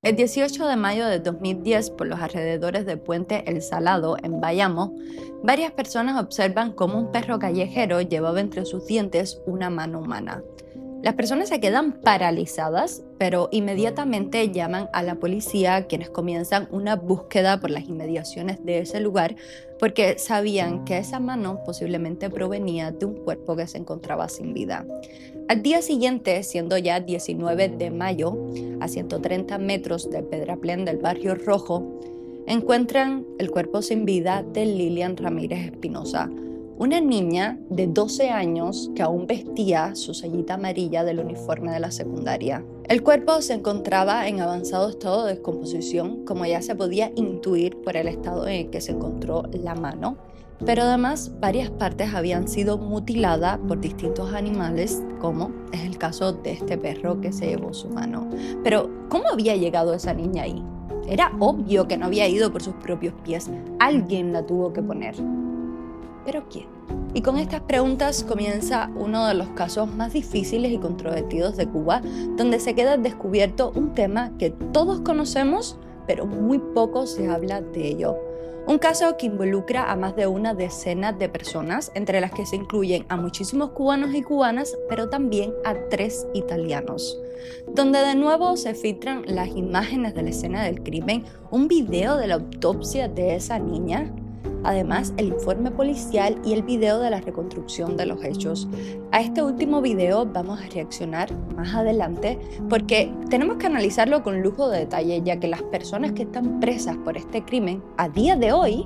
El 18 de mayo de 2010, por los alrededores del puente El Salado, en Bayamo, varias personas observan cómo un perro callejero llevaba entre sus dientes una mano humana. Las personas se quedan paralizadas, pero inmediatamente llaman a la policía, quienes comienzan una búsqueda por las inmediaciones de ese lugar, porque sabían que esa mano posiblemente provenía de un cuerpo que se encontraba sin vida. Al día siguiente, siendo ya 19 de mayo, a 130 metros del pedraplén del Barrio Rojo, encuentran el cuerpo sin vida de Lilian Ramírez Espinosa, una niña de 12 años que aún vestía su sayita amarilla del uniforme de la secundaria. El cuerpo se encontraba en avanzado estado de descomposición, como ya se podía intuir por el estado en el que se encontró la mano, pero además varias partes habían sido mutiladas por distintos animales, como es el caso de este perro que se llevó su mano. Pero, ¿cómo había llegado esa niña ahí? Era obvio que no había ido por sus propios pies. Alguien la tuvo que poner. ¿Pero quién? Y con estas preguntas comienza uno de los casos más difíciles y controvertidos de Cuba, donde se queda descubierto un tema que todos conocemos, pero muy poco se habla de ello. Un caso que involucra a más de una decena de personas, entre las que se incluyen a muchísimos cubanos y cubanas, pero también a 3 italianos. Donde de nuevo se filtran las imágenes de la escena del crimen, un video de la autopsia de esa niña, además el informe policial y el video de la reconstrucción de los hechos. A este último video vamos a reaccionar más adelante porque tenemos que analizarlo con lujo de detalle, ya que las personas que están presas por este crimen a día de hoy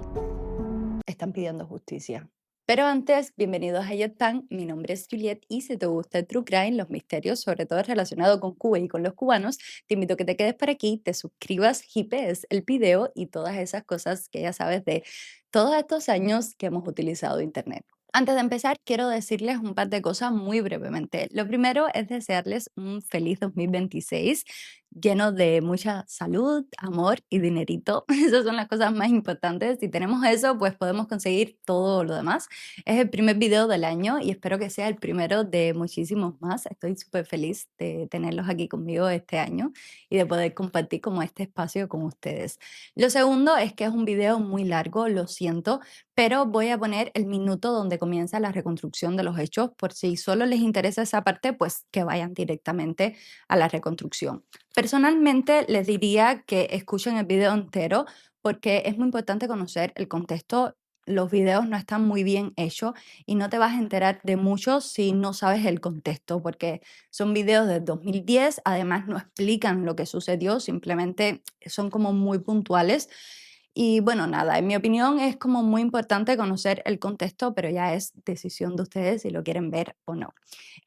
están pidiendo justicia. Pero antes, bienvenidos a Yotpan, mi nombre es Juliet y si te gusta el True Crime, los misterios, sobre todo relacionados con Cuba y con los cubanos, te invito a que te quedes por aquí, te suscribas, hipees el video y todas esas cosas que ya sabes de todos estos años que hemos utilizado Internet. Antes de empezar, quiero decirles un par de cosas muy brevemente. Lo primero es desearles un feliz 2026 lleno de mucha salud, amor y dinerito. Esas son las cosas más importantes. Si tenemos eso, pues podemos conseguir todo lo demás. Es el primer video del año y espero que sea el primero de muchísimos más. Estoy súper feliz de tenerlos aquí conmigo este año y de poder compartir como este espacio con ustedes. Lo segundo es que es un video muy largo, lo siento, pero voy a poner el minuto donde comienza la reconstrucción de los hechos por si solo les interesa esa parte, pues que vayan directamente a la reconstrucción. Personalmente les diría que escuchen el video entero porque es muy importante conocer el contexto. Los videos no están muy bien hechos y no te vas a enterar de mucho si no sabes el contexto, porque son videos de 2010, además no explican lo que sucedió, simplemente son como muy puntuales. Y bueno, nada, en mi opinión es como muy importante conocer el contexto, pero ya es decisión de ustedes si lo quieren ver o no.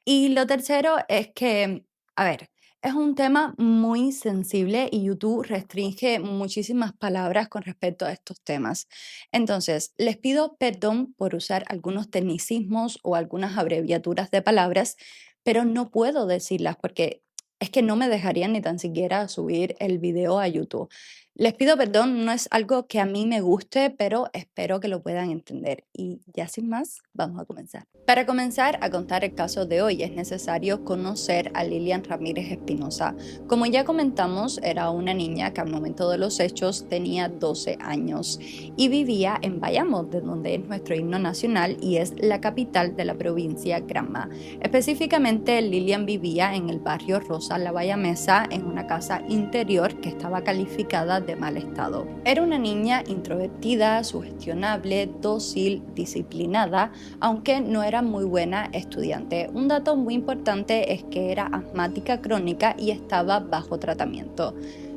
Y lo tercero es que, a ver, es un tema muy sensible y YouTube restringe muchísimas palabras con respecto a estos temas. Entonces, les pido perdón por usar algunos tecnicismos o algunas abreviaturas de palabras, pero no puedo decirlas porque es que no me dejarían ni tan siquiera subir el video a YouTube. Les pido perdón, no es algo que a mí me guste, pero espero que lo puedan entender. Y ya sin más, vamos a comenzar. Para comenzar a contar el caso de hoy es necesario conocer a Lilian Ramírez Espinosa. Como ya comentamos, era una niña que al momento de los hechos tenía 12 años y vivía en Bayamo, de donde es nuestro himno nacional y es la capital de la provincia Granma. Específicamente, Lilian vivía en el barrio Rosa La Bayamesa, en una casa interior que estaba calificada de mal estado. Era una niña introvertida, sugestionable, dócil, disciplinada, aunque no era muy buena estudiante. Un dato muy importante es que era asmática crónica y estaba bajo tratamiento.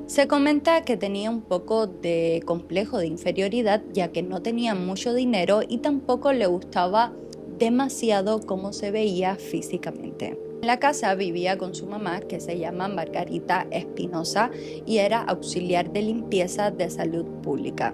Se comenta que tenía un poco de complejo de inferioridad, ya que no tenía mucho dinero y tampoco le gustaba demasiado cómo se veía físicamente. En la casa vivía con su mamá, que se llama Margarita Espinosa, y era auxiliar de limpieza de salud pública.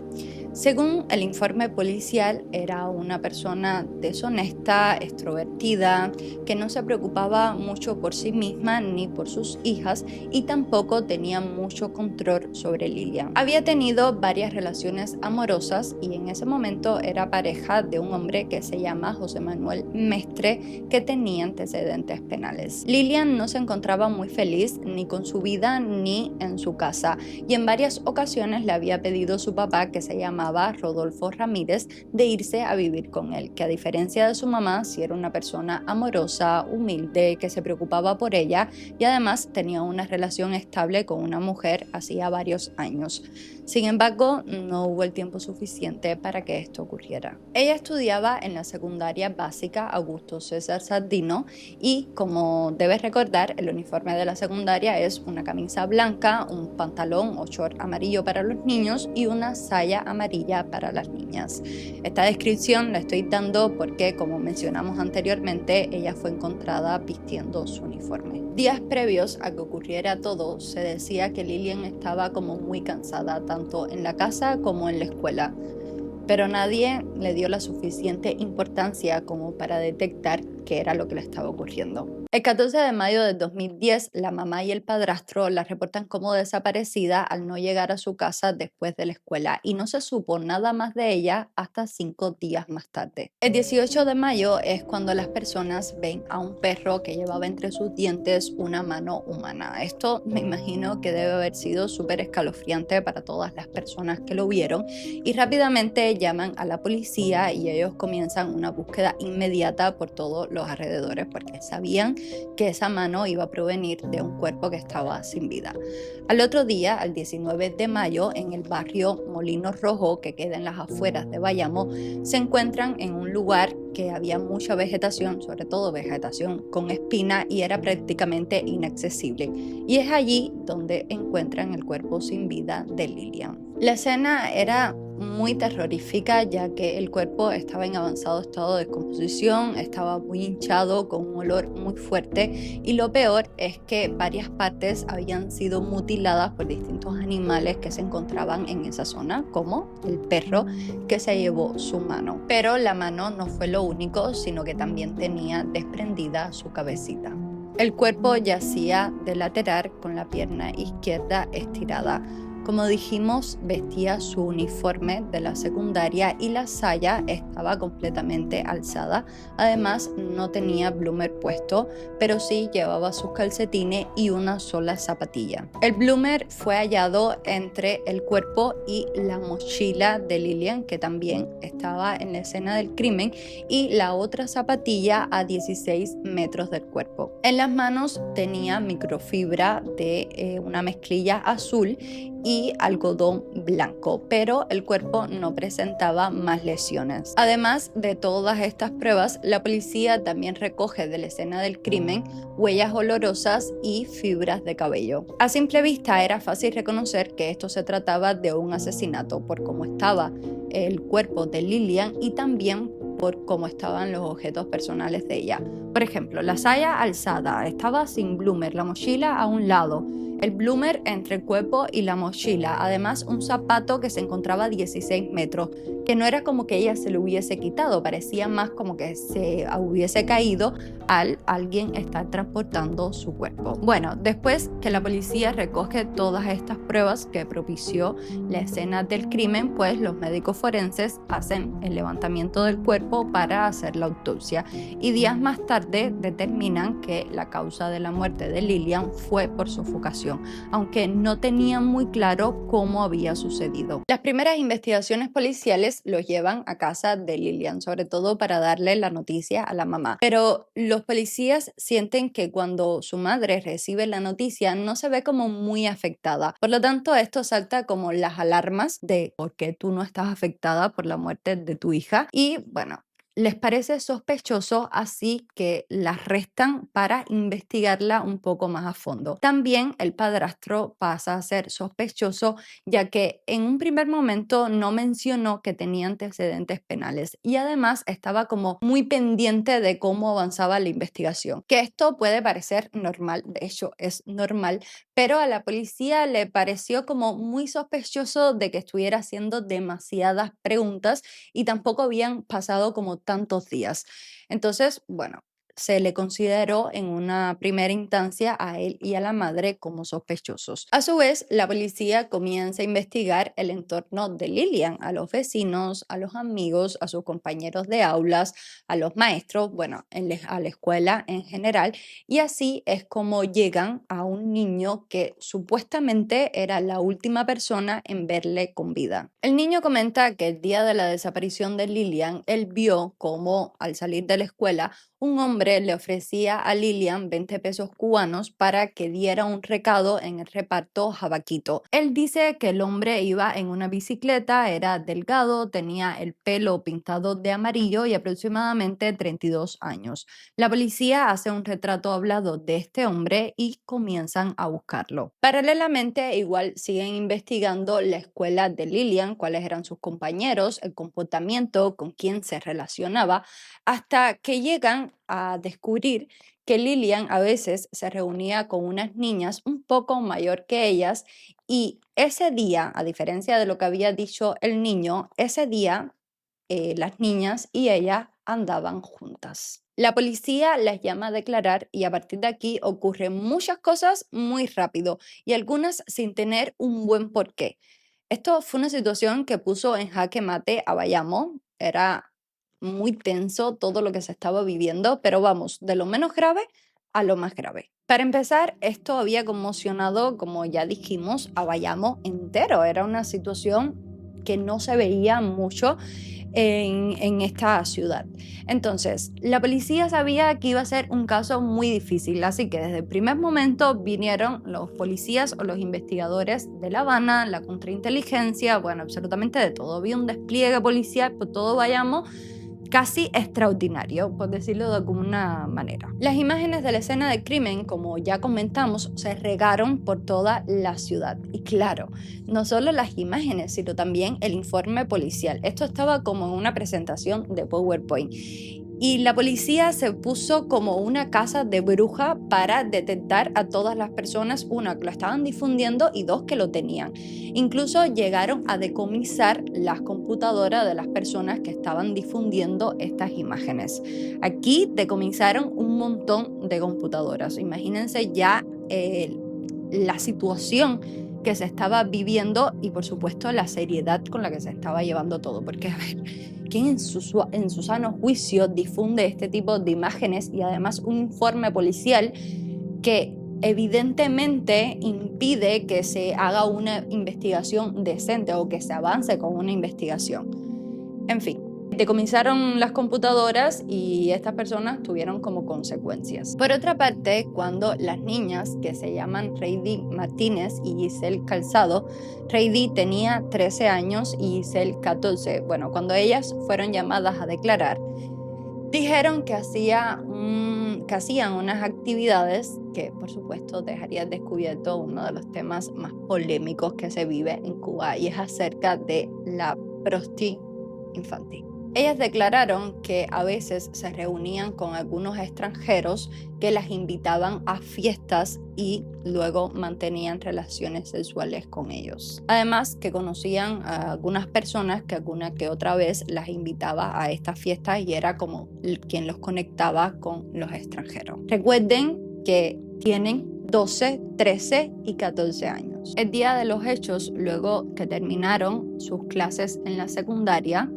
Según el informe policial, era una persona deshonesta, extrovertida, que no se preocupaba mucho por sí misma ni por sus hijas y tampoco tenía mucho control sobre Lilian. Había tenido varias relaciones amorosas y en ese momento era pareja de un hombre que se llama José Manuel Mestre, que tenía antecedentes penales. Lilian no se encontraba muy feliz ni con su vida ni en su casa y en varias ocasiones le había pedido a su papá, que se llamaba Rodolfo Ramírez, de irse a vivir con él, que a diferencia de su mamá, sí era una persona amorosa, humilde, que se preocupaba por ella y además tenía una relación estable con una mujer hacía varios años. Sin embargo, no hubo el tiempo suficiente para que esto ocurriera. Ella estudiaba en la secundaria básica Augusto César Sandino y, como debes recordar, el uniforme de la secundaria es una camisa blanca, un pantalón o short amarillo para los niños y una saya amarilla para las niñas. Esta descripción la estoy dando porque, como mencionamos anteriormente, ella fue encontrada vistiendo su uniforme. Días previos a que ocurriera todo, se decía que Lilian estaba como muy cansada, tanto en la casa como en la escuela, pero nadie le dio la suficiente importancia como para detectar qué era lo que le estaba ocurriendo. El 14 de mayo de 2010, la mamá y el padrastro la reportan como desaparecida al no llegar a su casa después de la escuela y no se supo nada más de ella hasta 5 días más tarde. El 18 de mayo es cuando las personas ven a un perro que llevaba entre sus dientes una mano humana. Esto me imagino que debe haber sido súper escalofriante para todas las personas que lo vieron y rápidamente llaman a la policía y ellos comienzan una búsqueda inmediata por todos los alrededores porque sabían que esa mano iba a provenir de un cuerpo que estaba sin vida. Al otro día, el 19 de mayo, en el barrio Molino Rojo, que queda en las afueras de Bayamo, se encuentran en un lugar que había mucha vegetación, sobre todo vegetación con espina, y era prácticamente inaccesible. Y es allí donde encuentran el cuerpo sin vida de Lilian. La escena era muy terrorífica, ya que el cuerpo estaba en avanzado estado de descomposición, estaba muy hinchado, con un olor muy fuerte, y lo peor es que varias partes habían sido mutiladas por distintos animales que se encontraban en esa zona, como el perro que se llevó su mano. Pero la mano no fue lo único, sino que también tenía desprendida su cabecita. El cuerpo yacía de lateral con la pierna izquierda estirada. Como dijimos, vestía su uniforme de la secundaria y la saya estaba completamente alzada. Además, no tenía bloomer puesto, pero sí llevaba sus calcetines y una sola zapatilla. El bloomer fue hallado entre el cuerpo y la mochila de Lilian, que también estaba en la escena del crimen, y la otra zapatilla a 16 metros del cuerpo. En las manos tenía microfibra de una mezclilla azul y algodón blanco, pero el cuerpo no presentaba más lesiones. Además de todas estas pruebas, la policía también recoge de la escena del crimen huellas olorosas y fibras de cabello. A simple vista era fácil reconocer que esto se trataba de un asesinato por cómo estaba el cuerpo de Lilian y también por cómo estaban los objetos personales de ella. Por ejemplo, la saya alzada, estaba sin bloomer, la mochila a un lado, el bloomer entre el cuerpo y la mochila, además un zapato que se encontraba a 16 metros, que no era como que ella se lo hubiese quitado, parecía más como que se hubiese caído al alguien estar transportando su cuerpo. Bueno, después que la policía recoge todas estas pruebas que propició la escena del crimen, pues los médicos forenses hacen el levantamiento del cuerpo para hacer la autopsia y días más tarde determinan que la causa de la muerte de Lilian fue por sofocación, aunque no tenían muy claro cómo había sucedido. Las primeras investigaciones policiales los llevan a casa de Lilian, sobre todo para darle la noticia a la mamá. Pero los policías sienten que cuando su madre recibe la noticia no se ve como muy afectada. Por lo tanto, esto salta como las alarmas de por qué tú no estás afectada por la muerte de tu hija. Y bueno, les parece sospechoso, así que la arrestan para investigarla un poco más a fondo. También el padrastro pasa a ser sospechoso, ya que en un primer momento no mencionó que tenía antecedentes penales y además estaba como muy pendiente de cómo avanzaba la investigación. Que esto puede parecer normal, de hecho es normal, Pero a la policía le pareció como muy sospechoso de que estuviera haciendo demasiadas preguntas y tampoco habían pasado como tantos días. Entonces, bueno, se le consideró en una primera instancia a él y a la madre como sospechosos. A su vez, la policía comienza a investigar el entorno de Lilian, a los vecinos, a los amigos, a sus compañeros de aulas, a los maestros, bueno, a la escuela en general, y así es como llegan a un niño que supuestamente era la última persona en verle con vida. El niño comenta que el día de la desaparición de Lilian, él vio como al salir de la escuela, un hombre le ofrecía a Lilian 20 pesos cubanos para que diera un recado en el reparto Jabaquito. Él dice que el hombre iba en una bicicleta, era delgado, tenía el pelo pintado de amarillo y aproximadamente 32 años. La policía hace un retrato hablado de este hombre y comienzan a buscarlo. Paralelamente, igual siguen investigando la escuela de Lilian, cuáles eran sus compañeros, el comportamiento, con quién se relacionaba, hasta que llegan a descubrir que Lilian a veces se reunía con unas niñas un poco mayor que ellas y ese día, a diferencia de lo que había dicho el niño, ese día las niñas y ella andaban juntas. La policía las llama a declarar y a partir de aquí ocurren muchas cosas muy rápido y algunas sin tener un buen porqué. Esto fue una situación que puso en jaque mate a Bayamo. Era muy tenso todo lo que se estaba viviendo, pero vamos, de lo menos grave a lo más grave. Para empezar, esto había conmocionado, como ya dijimos, a Bayamo entero. Era una situación que no se veía mucho en esta ciudad. Entonces, la policía sabía que iba a ser un caso muy difícil, así que desde el primer momento vinieron los policías o los investigadores de La Habana, la contrainteligencia, bueno, absolutamente de todo. Había un despliegue policial por todo Bayamo casi extraordinario, por decirlo de alguna manera. Las imágenes de la escena del crimen, como ya comentamos, se regaron por toda la ciudad. Y claro, no solo las imágenes, sino también el informe policial. Esto estaba como en una presentación de PowerPoint. Y la policía se puso como una casa de bruja para detectar a todas las personas, una, que lo estaban difundiendo y dos, que lo tenían. Incluso llegaron a decomisar las computadoras de las personas que estaban difundiendo estas imágenes. Aquí decomisaron un montón de computadoras. Imagínense ya la situación que se estaba viviendo y por supuesto la seriedad con la que se estaba llevando todo. Porque a ver, ¿quién en su sano juicio difunde este tipo de imágenes y además un informe policial que evidentemente impide que se haga una investigación decente o que se avance con una investigación? En fin, decomisaron las computadoras y estas personas tuvieron como consecuencias. Por otra parte, cuando las niñas, que se llaman Reidy Martínez y Giselle Calzado, Reidy tenía 13 años y Giselle 14, bueno, cuando ellas fueron llamadas a declarar, dijeron que hacían unas actividades que, por supuesto, dejarían descubierto uno de los temas más polémicos que se vive en Cuba y es acerca de la prosti infantil. Ellas declararon que a veces se reunían con algunos extranjeros que las invitaban a fiestas y luego mantenían relaciones sexuales con ellos. Además, que conocían a algunas personas que alguna que otra vez las invitaba a estas fiestas y era como quien los conectaba con los extranjeros. Recuerden que tienen 12, 13 y 14 años. El día de los hechos, luego que terminaron sus clases en la secundaria,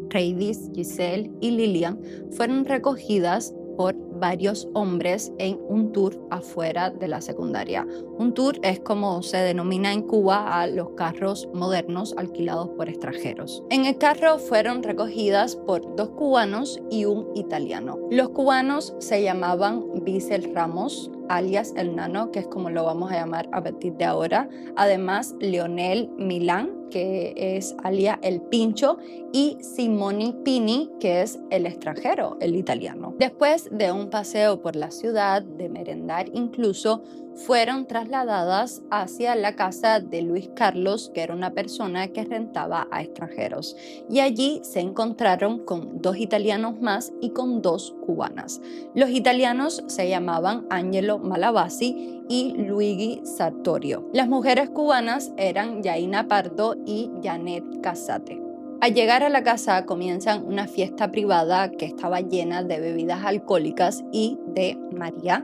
Reidy, Giselle y Lilian fueron recogidas por varios hombres en un tour afuera de la secundaria. Un tour es como se denomina en Cuba a los carros modernos alquilados por extranjeros. En el carro fueron recogidas por 2 cubanos y un italiano. Los cubanos se llamaban Bissell Ramos, alias El Nano, que es como lo vamos a llamar a partir de ahora. Además, Leonel Milán, que es alias El Pincho, y Simone Pini, que es el extranjero, el italiano. Después de un paseo por la ciudad, de merendar incluso, fueron trasladadas hacia la casa de Luis Carlos, que era una persona que rentaba a extranjeros. Y allí se encontraron con dos italianos más y con dos cubanas. Los italianos se llamaban Angelo Malavasi y Luigi Sartorio. Las mujeres cubanas eran Yaina Pardo y Janet Casate. Al llegar a la casa comienzan una fiesta privada que estaba llena de bebidas alcohólicas y de María,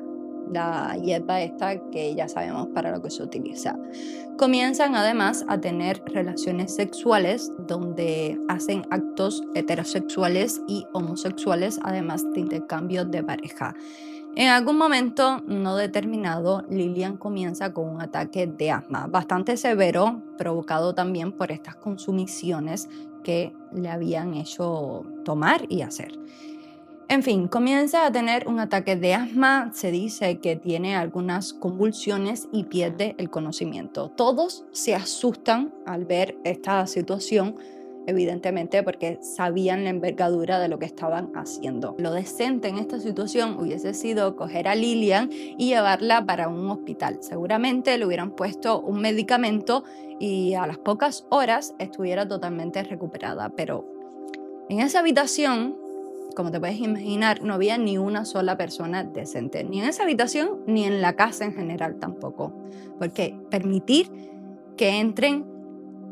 la hierba esta que ya sabemos para lo que se utiliza. Comienzan además a tener relaciones sexuales donde hacen actos heterosexuales y homosexuales, además de intercambio de pareja. En algún momento no determinado, Lilian comienza con un ataque de asma bastante severo, provocado también por estas consumiciones que le habían hecho tomar y hacer. En fin, comienza a tener un ataque de asma, se dice que tiene algunas convulsiones y pierde el conocimiento. Todos se asustan al ver esta situación, evidentemente porque sabían la envergadura de lo que estaban haciendo. Lo decente en esta situación hubiese sido coger a Lilian y llevarla para un hospital. Seguramente le hubieran puesto un medicamento y a las pocas horas estuviera totalmente recuperada, pero en esa habitación, como te puedes imaginar, no había ni una sola persona decente, ni en esa habitación ni en la casa en general tampoco, porque permitir que entren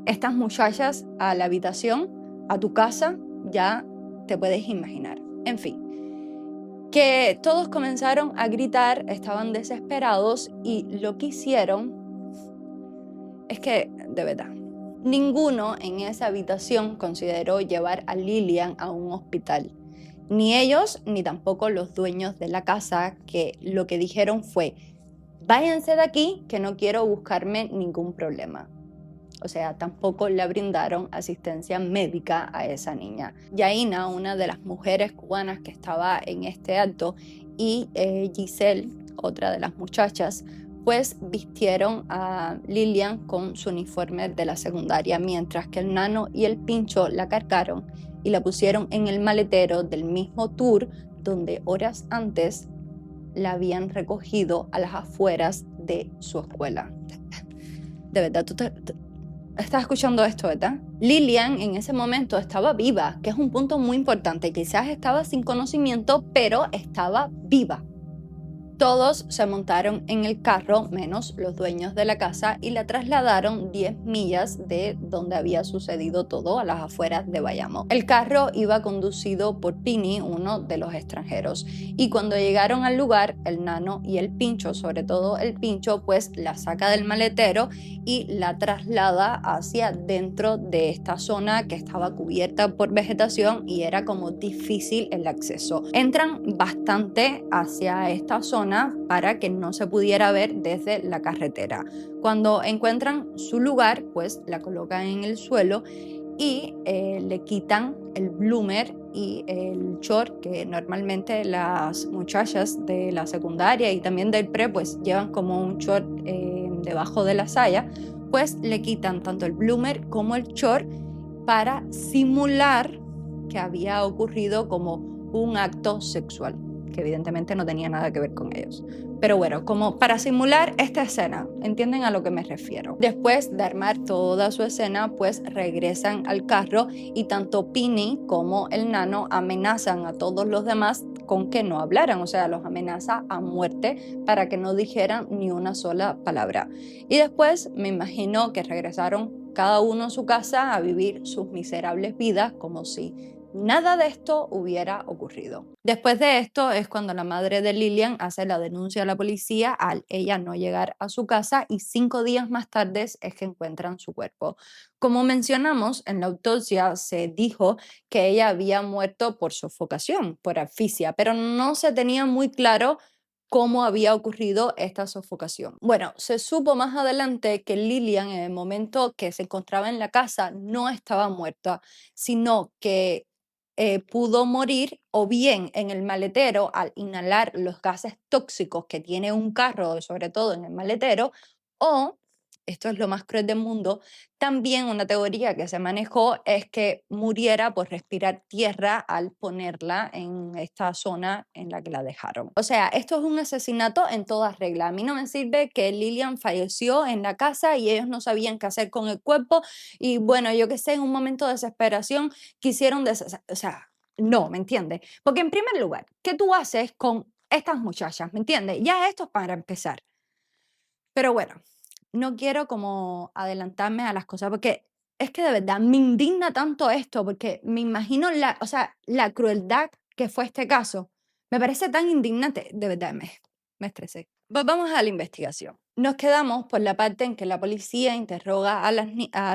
estas muchachas a la habitación, a tu casa, ya te puedes imaginar. En fin, que todos comenzaron a gritar, estaban desesperados y lo que hicieron es que, de verdad, ninguno en esa habitación consideró llevar a Lilian a un hospital. Ni ellos, ni tampoco los dueños de la casa, que lo que dijeron fue, váyanse de aquí, que no quiero buscarme ningún problema. O sea, tampoco le brindaron asistencia médica a esa niña. Yaina, una de las mujeres cubanas que estaba en este acto, y Giselle, otra de las muchachas, pues vistieron a Lilian con su uniforme de la secundaria, mientras que el nano y el pincho la cargaron y la pusieron en el maletero del mismo tour donde horas antes la habían recogido a las afueras de su escuela. De verdad, estás escuchando esto, ¿verdad? Lilian en ese momento estaba viva, que es un punto muy importante. Quizás estaba sin conocimiento, pero estaba viva. Todos se montaron en el carro, menos los dueños de la casa, y la trasladaron 10 millas de donde había sucedido todo, a las afueras de Bayamo. El carro iba conducido por Pini, uno de los extranjeros, y cuando llegaron al lugar, el nano y el pincho, sobre todo el pincho, pues la saca del maletero y la traslada hacia dentro de esta zona que estaba cubierta por vegetación y era como difícil el acceso. Entran bastante hacia esta zona para que no se pudiera ver desde la carretera. Cuando encuentran su lugar, pues la colocan en el suelo y le quitan el bloomer y el short que normalmente las muchachas de la secundaria y también del pre pues llevan como un short debajo de la saya, pues le quitan tanto el bloomer como el short para simular que había ocurrido como un acto sexual, que evidentemente no tenía nada que ver con ellos. Pero bueno, como para simular esta escena, ¿entienden a lo que me refiero? Después de armar toda su escena, pues regresan al carro y tanto Pini como el nano amenazan a todos los demás con que no hablaran, o sea, los amenaza a muerte para que no dijeran ni una sola palabra. Y después me imagino que regresaron cada uno a su casa a vivir sus miserables vidas como si nada de esto hubiera ocurrido. Después de esto es cuando la madre de Lilian hace la denuncia a la policía al ella no llegar a su casa y 5 días más tarde es que encuentran su cuerpo. Como mencionamos, en la autopsia se dijo que ella había muerto por sofocación, por asfixia, pero no se tenía muy claro cómo había ocurrido esta sofocación. Bueno, se supo más adelante que Lilian en el momento que se encontraba en la casa no estaba muerta, sino que pudo morir o bien en el maletero al inhalar los gases tóxicos que tiene un carro, sobre todo en el maletero, o esto es lo más cruel del mundo, también una teoría que se manejó es que muriera por respirar tierra al ponerla en esta zona en la que la dejaron. O sea, esto es un asesinato en toda regla. A mí no me sirve que Lillian falleció en la casa y ellos no sabían qué hacer con el cuerpo y bueno, yo qué sé, en un momento de desesperación quisieron o sea, no, ¿me entiendes? Porque en primer lugar, ¿qué tú haces con estas muchachas? ¿Me entiendes? Ya esto es para empezar. Pero bueno, no quiero como adelantarme a las cosas porque es que de verdad me indigna tanto esto porque me imagino o sea, la crueldad que fue este caso. Me parece tan indignante, de verdad me estresé. Vamos a la investigación. Nos quedamos por la parte en que la policía interroga a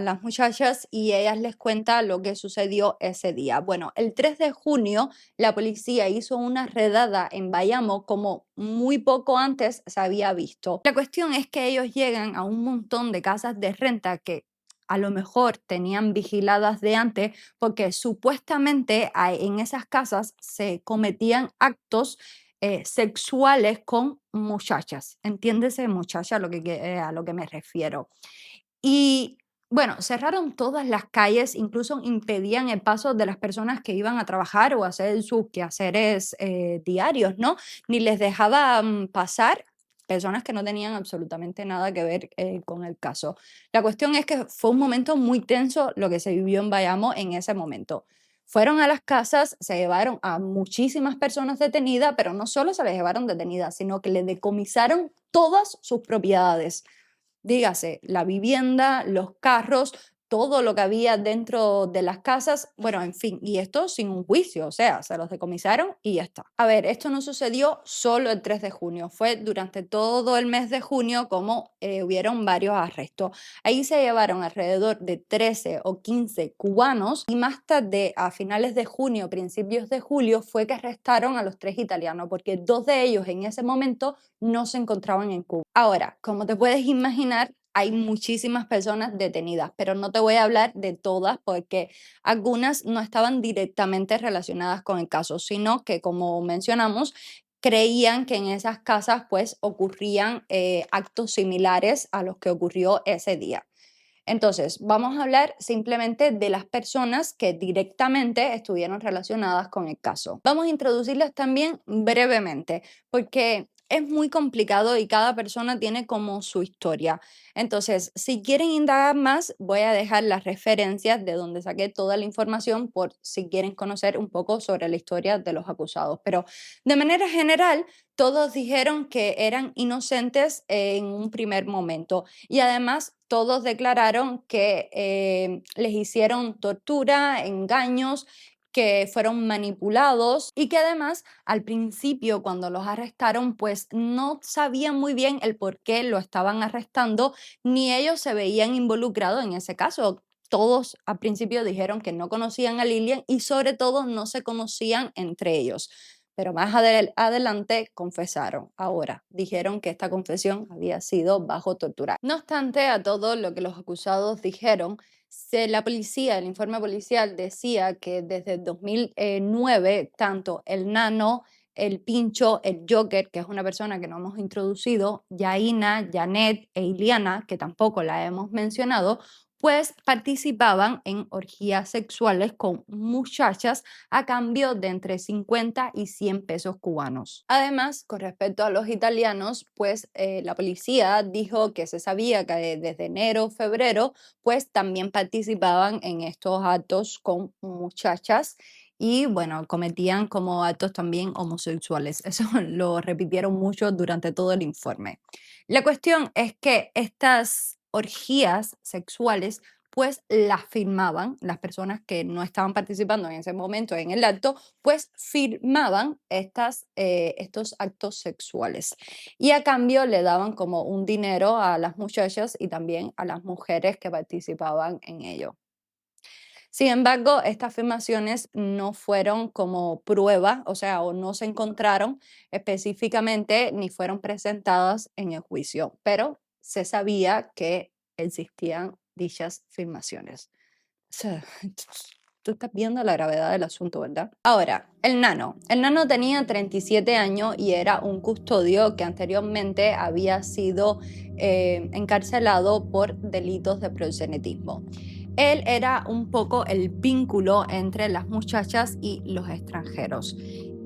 las muchachas y ellas les cuenta lo que sucedió ese día. Bueno, el 3 de junio la policía hizo una redada en Bayamo como muy poco antes se había visto. La cuestión es que ellos llegan a un montón de casas de renta que a lo mejor tenían vigiladas de antes porque supuestamente en esas casas se cometían actos sexuales con muchachas. Entiéndese, muchacha, a lo que me refiero. Y bueno, cerraron todas las calles, incluso impedían el paso de las personas que iban a trabajar o a hacer sus quehaceres diarios, ¿no? Ni les dejaban pasar personas que no tenían absolutamente nada que ver con el caso. La cuestión es que fue un momento muy tenso lo que se vivió en Bayamo en ese momento. Fueron a las casas, se llevaron a muchísimas personas detenidas, pero no solo se les llevaron detenidas, sino que les decomisaron todas sus propiedades. Dígase, la vivienda, los carros, todo lo que había dentro de las casas, bueno, en fin, y esto sin un juicio, o sea, se los decomisaron y ya está. A ver, esto no sucedió solo el 3 de junio, fue durante todo el mes de junio como hubieron varios arrestos. Ahí se llevaron alrededor de 13 o 15 cubanos y más tarde, a finales de junio, principios de julio, fue que arrestaron a los 3 italianos, porque 2 de ellos en ese momento no se encontraban en Cuba. Ahora, como te puedes imaginar, hay muchísimas personas detenidas, pero no te voy a hablar de todas porque algunas no estaban directamente relacionadas con el caso, sino que, como mencionamos, creían que en esas casas pues ocurrían actos similares a los que ocurrió ese día. Entonces, vamos a hablar simplemente de las personas que directamente estuvieron relacionadas con el caso. Vamos a introducirlas también brevemente, porque es muy complicado y cada persona tiene como su historia. Entonces, si quieren indagar más, voy a dejar las referencias de donde saqué toda la información por si quieren conocer un poco sobre la historia de los acusados. Pero de manera general, todos dijeron que eran inocentes en un primer momento y además todos declararon que les hicieron tortura, engaños, que fueron manipulados y que además al principio cuando los arrestaron pues no sabían muy bien el por qué lo estaban arrestando ni ellos se veían involucrados en ese caso. Todos al principio dijeron que no conocían a Lillian y sobre todo no se conocían entre ellos. Pero más adelante confesaron. Ahora, dijeron que esta confesión había sido bajo tortura. No obstante a todo lo que los acusados dijeron, la policía, el informe policial decía que desde el 2009, tanto el Nano, el Pincho, el Joker, que es una persona que no hemos introducido, Yaina, Janet e Iliana, que tampoco la hemos mencionado, pues participaban en orgías sexuales con muchachas a cambio de entre 50 y 100 pesos cubanos. Además, con respecto a los italianos, pues la policía dijo que se sabía que desde enero, febrero, pues también participaban en estos actos con muchachas y bueno, cometían como actos también homosexuales. Eso lo repitieron mucho durante todo el informe. La cuestión es que estas orgías sexuales pues las firmaban, las personas que no estaban participando en ese momento en el acto, pues firmaban estos actos sexuales. Y a cambio le daban como un dinero a las muchachas y también a las mujeres que participaban en ello. Sin embargo, estas afirmaciones no fueron como prueba, o sea, o no se encontraron específicamente ni fueron presentadas en el juicio, pero se sabía que existían dichas afirmaciones. O sea, tú estás viendo la gravedad del asunto, ¿verdad? Ahora, el nano. El nano tenía 37 años y era un custodio que anteriormente había sido encarcelado por delitos de proxenetismo. Él era un poco el vínculo entre las muchachas y los extranjeros.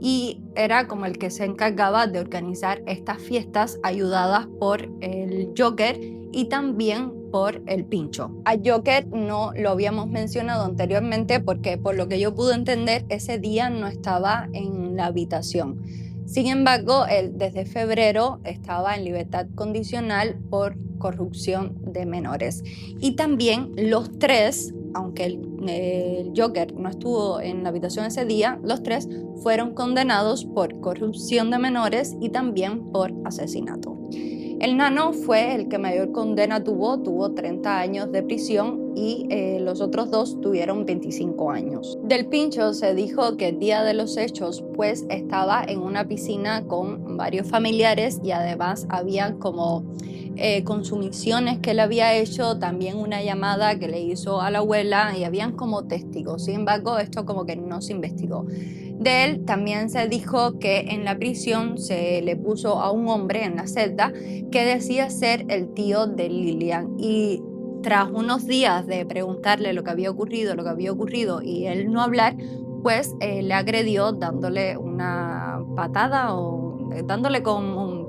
Y era como el que se encargaba de organizar estas fiestas ayudadas por el Joker y también por el Pincho. A Joker no lo habíamos mencionado anteriormente porque por lo que yo pude entender ese día no estaba en la habitación. Sin embargo, él desde febrero estaba en libertad condicional por corrupción de menores. Y también los tres, aunque el Joker no estuvo en la habitación ese día, los tres fueron condenados por corrupción de menores y también por asesinato. El nano fue el que mayor condena tuvo 30 años de prisión y los otros dos tuvieron 25 años. Del Pincho se dijo que el día de los hechos pues estaba en una piscina con varios familiares y además había como consumiciones que él había hecho, también una llamada que le hizo a la abuela y habían como testigos. Sin embargo, esto como que no se investigó. De él también se dijo que en la prisión se le puso a un hombre en la celda que decía ser el tío de Lillian y tras unos días de preguntarle lo que había ocurrido y él no hablar, pues le agredió dándole una patada o dándole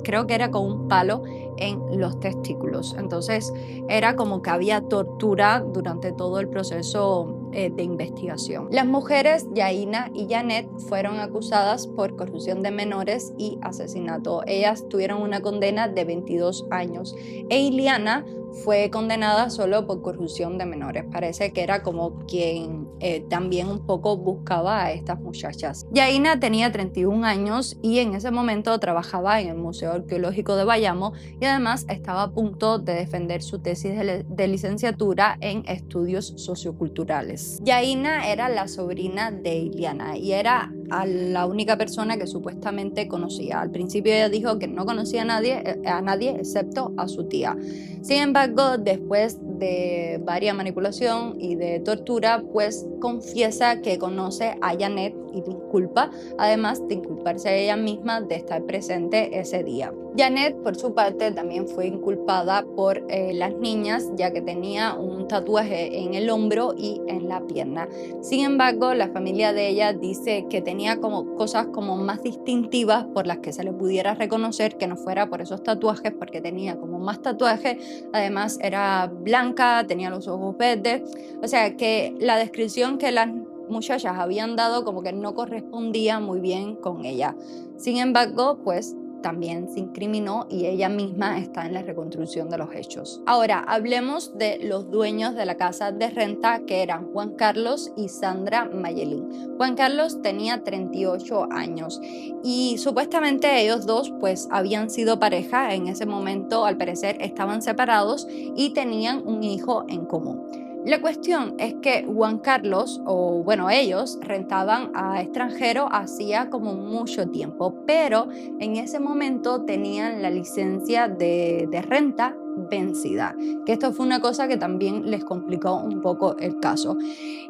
creo que era con un palo en los testículos. Entonces era como que había tortura durante todo el proceso de investigación. Las mujeres Yaina y Janet fueron acusadas por corrupción de menores y asesinato. Ellas tuvieron una condena de 22 años. E Iliana fue condenada solo por corrupción de menores. Parece que era como quien también un poco buscaba a estas muchachas. Yaina tenía 31 años y en ese momento trabajaba en el Museo Arqueológico de Bayamo y además estaba a punto de defender su tesis de licenciatura en estudios socioculturales. Yaina era la sobrina de Iliana y era la única persona que supuestamente conocía. Al principio ella dijo que no conocía a nadie excepto a su tía. Sin embargo, después de varias manipulación y de tortura, pues confiesa que conoce a Janet y la inculpa, además de inculparse a ella misma de estar presente ese día. Janet, por su parte, también fue inculpada por las niñas, ya que tenía un tatuaje en el hombro y en la pierna. Sin embargo, la familia de ella dice que tenía como cosas como más distintivas por las que se le pudiera reconocer, que no fuera por esos tatuajes, porque tenía como más tatuajes, además era blanca, tenía los ojos verdes, o sea que la descripción que las muchachas habían dado como que no correspondía muy bien con ella. Sin embargo, pues también se incriminó y ella misma está en la reconstrucción de los hechos. Ahora, hablemos de los dueños de la casa de renta, que eran Juan Carlos y Sandra Mayelín. Juan Carlos tenía 38 años y supuestamente ellos dos pues habían sido pareja. En ese momento, al parecer, estaban separados y tenían un hijo en común. La cuestión es que Juan Carlos, o bueno, ellos rentaban a extranjeros hacía como mucho tiempo, pero en ese momento tenían la licencia de renta vencida, que esto fue una cosa que también les complicó un poco el caso.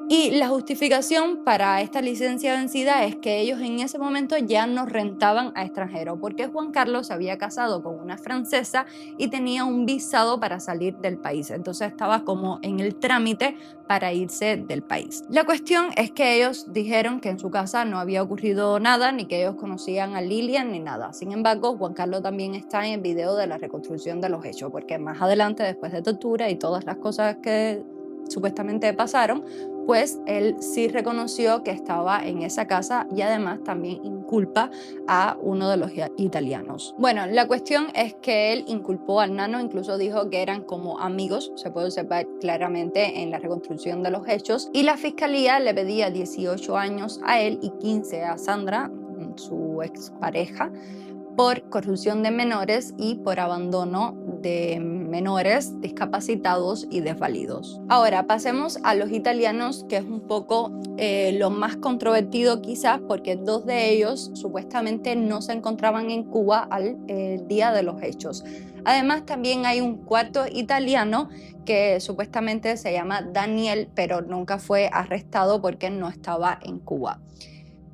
Y la justificación para esta licencia vencida es que ellos en ese momento ya no rentaban a extranjeros, porque Juan Carlos se había casado con una francesa y tenía un visado para salir del país, entonces estaba como en el trámite para irse del país. La cuestión es que ellos dijeron que en su casa no había ocurrido nada, ni que ellos conocían a Lillian ni nada. Sin embargo, Juan Carlos también está en el video de la reconstrucción de los hechos, porque más adelante, después de tortura y todas las cosas que supuestamente pasaron, pues él sí reconoció que estaba en esa casa y además también inculpa a uno de los italianos. Bueno, la cuestión es que él inculpó al nano, incluso dijo que eran como amigos, se puede observar claramente en la reconstrucción de los hechos, y la fiscalía le pedía 18 años a él y 15 a Sandra, su expareja, por corrupción de menores y por abandono de menores, discapacitados y desvalidos. Ahora pasemos a los italianos, que es un poco lo más controvertido quizás, porque dos de ellos supuestamente no se encontraban en Cuba al día de los hechos. Además también hay un cuarto italiano que supuestamente se llama Daniel, pero nunca fue arrestado porque no estaba en Cuba.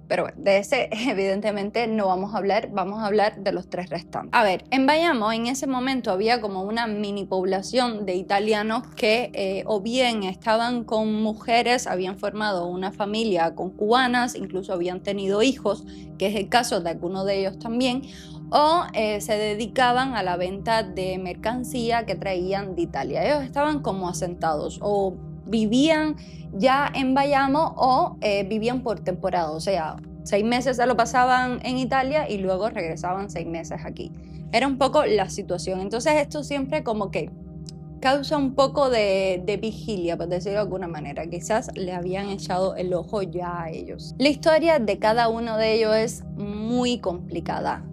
Pero bueno, de ese evidentemente no vamos a hablar de los tres restantes. A ver, en Bayamo en ese momento había como una mini población de italianos que o bien estaban con mujeres, habían formado una familia con cubanas, incluso habían tenido hijos, que es el caso de algunos de ellos también, o se dedicaban a la venta de mercancía que traían de Italia. Ellos estaban como asentados o vivían ya en Bayamo o vivían por temporada, o sea, 6 meses se lo pasaban en Italia y luego regresaban 6 meses aquí. Era un poco la situación. Entonces esto siempre como que causa un poco de vigilia, por decirlo de alguna manera. Quizás le habían echado el ojo ya a ellos. La historia de cada uno de ellos es muy complicada.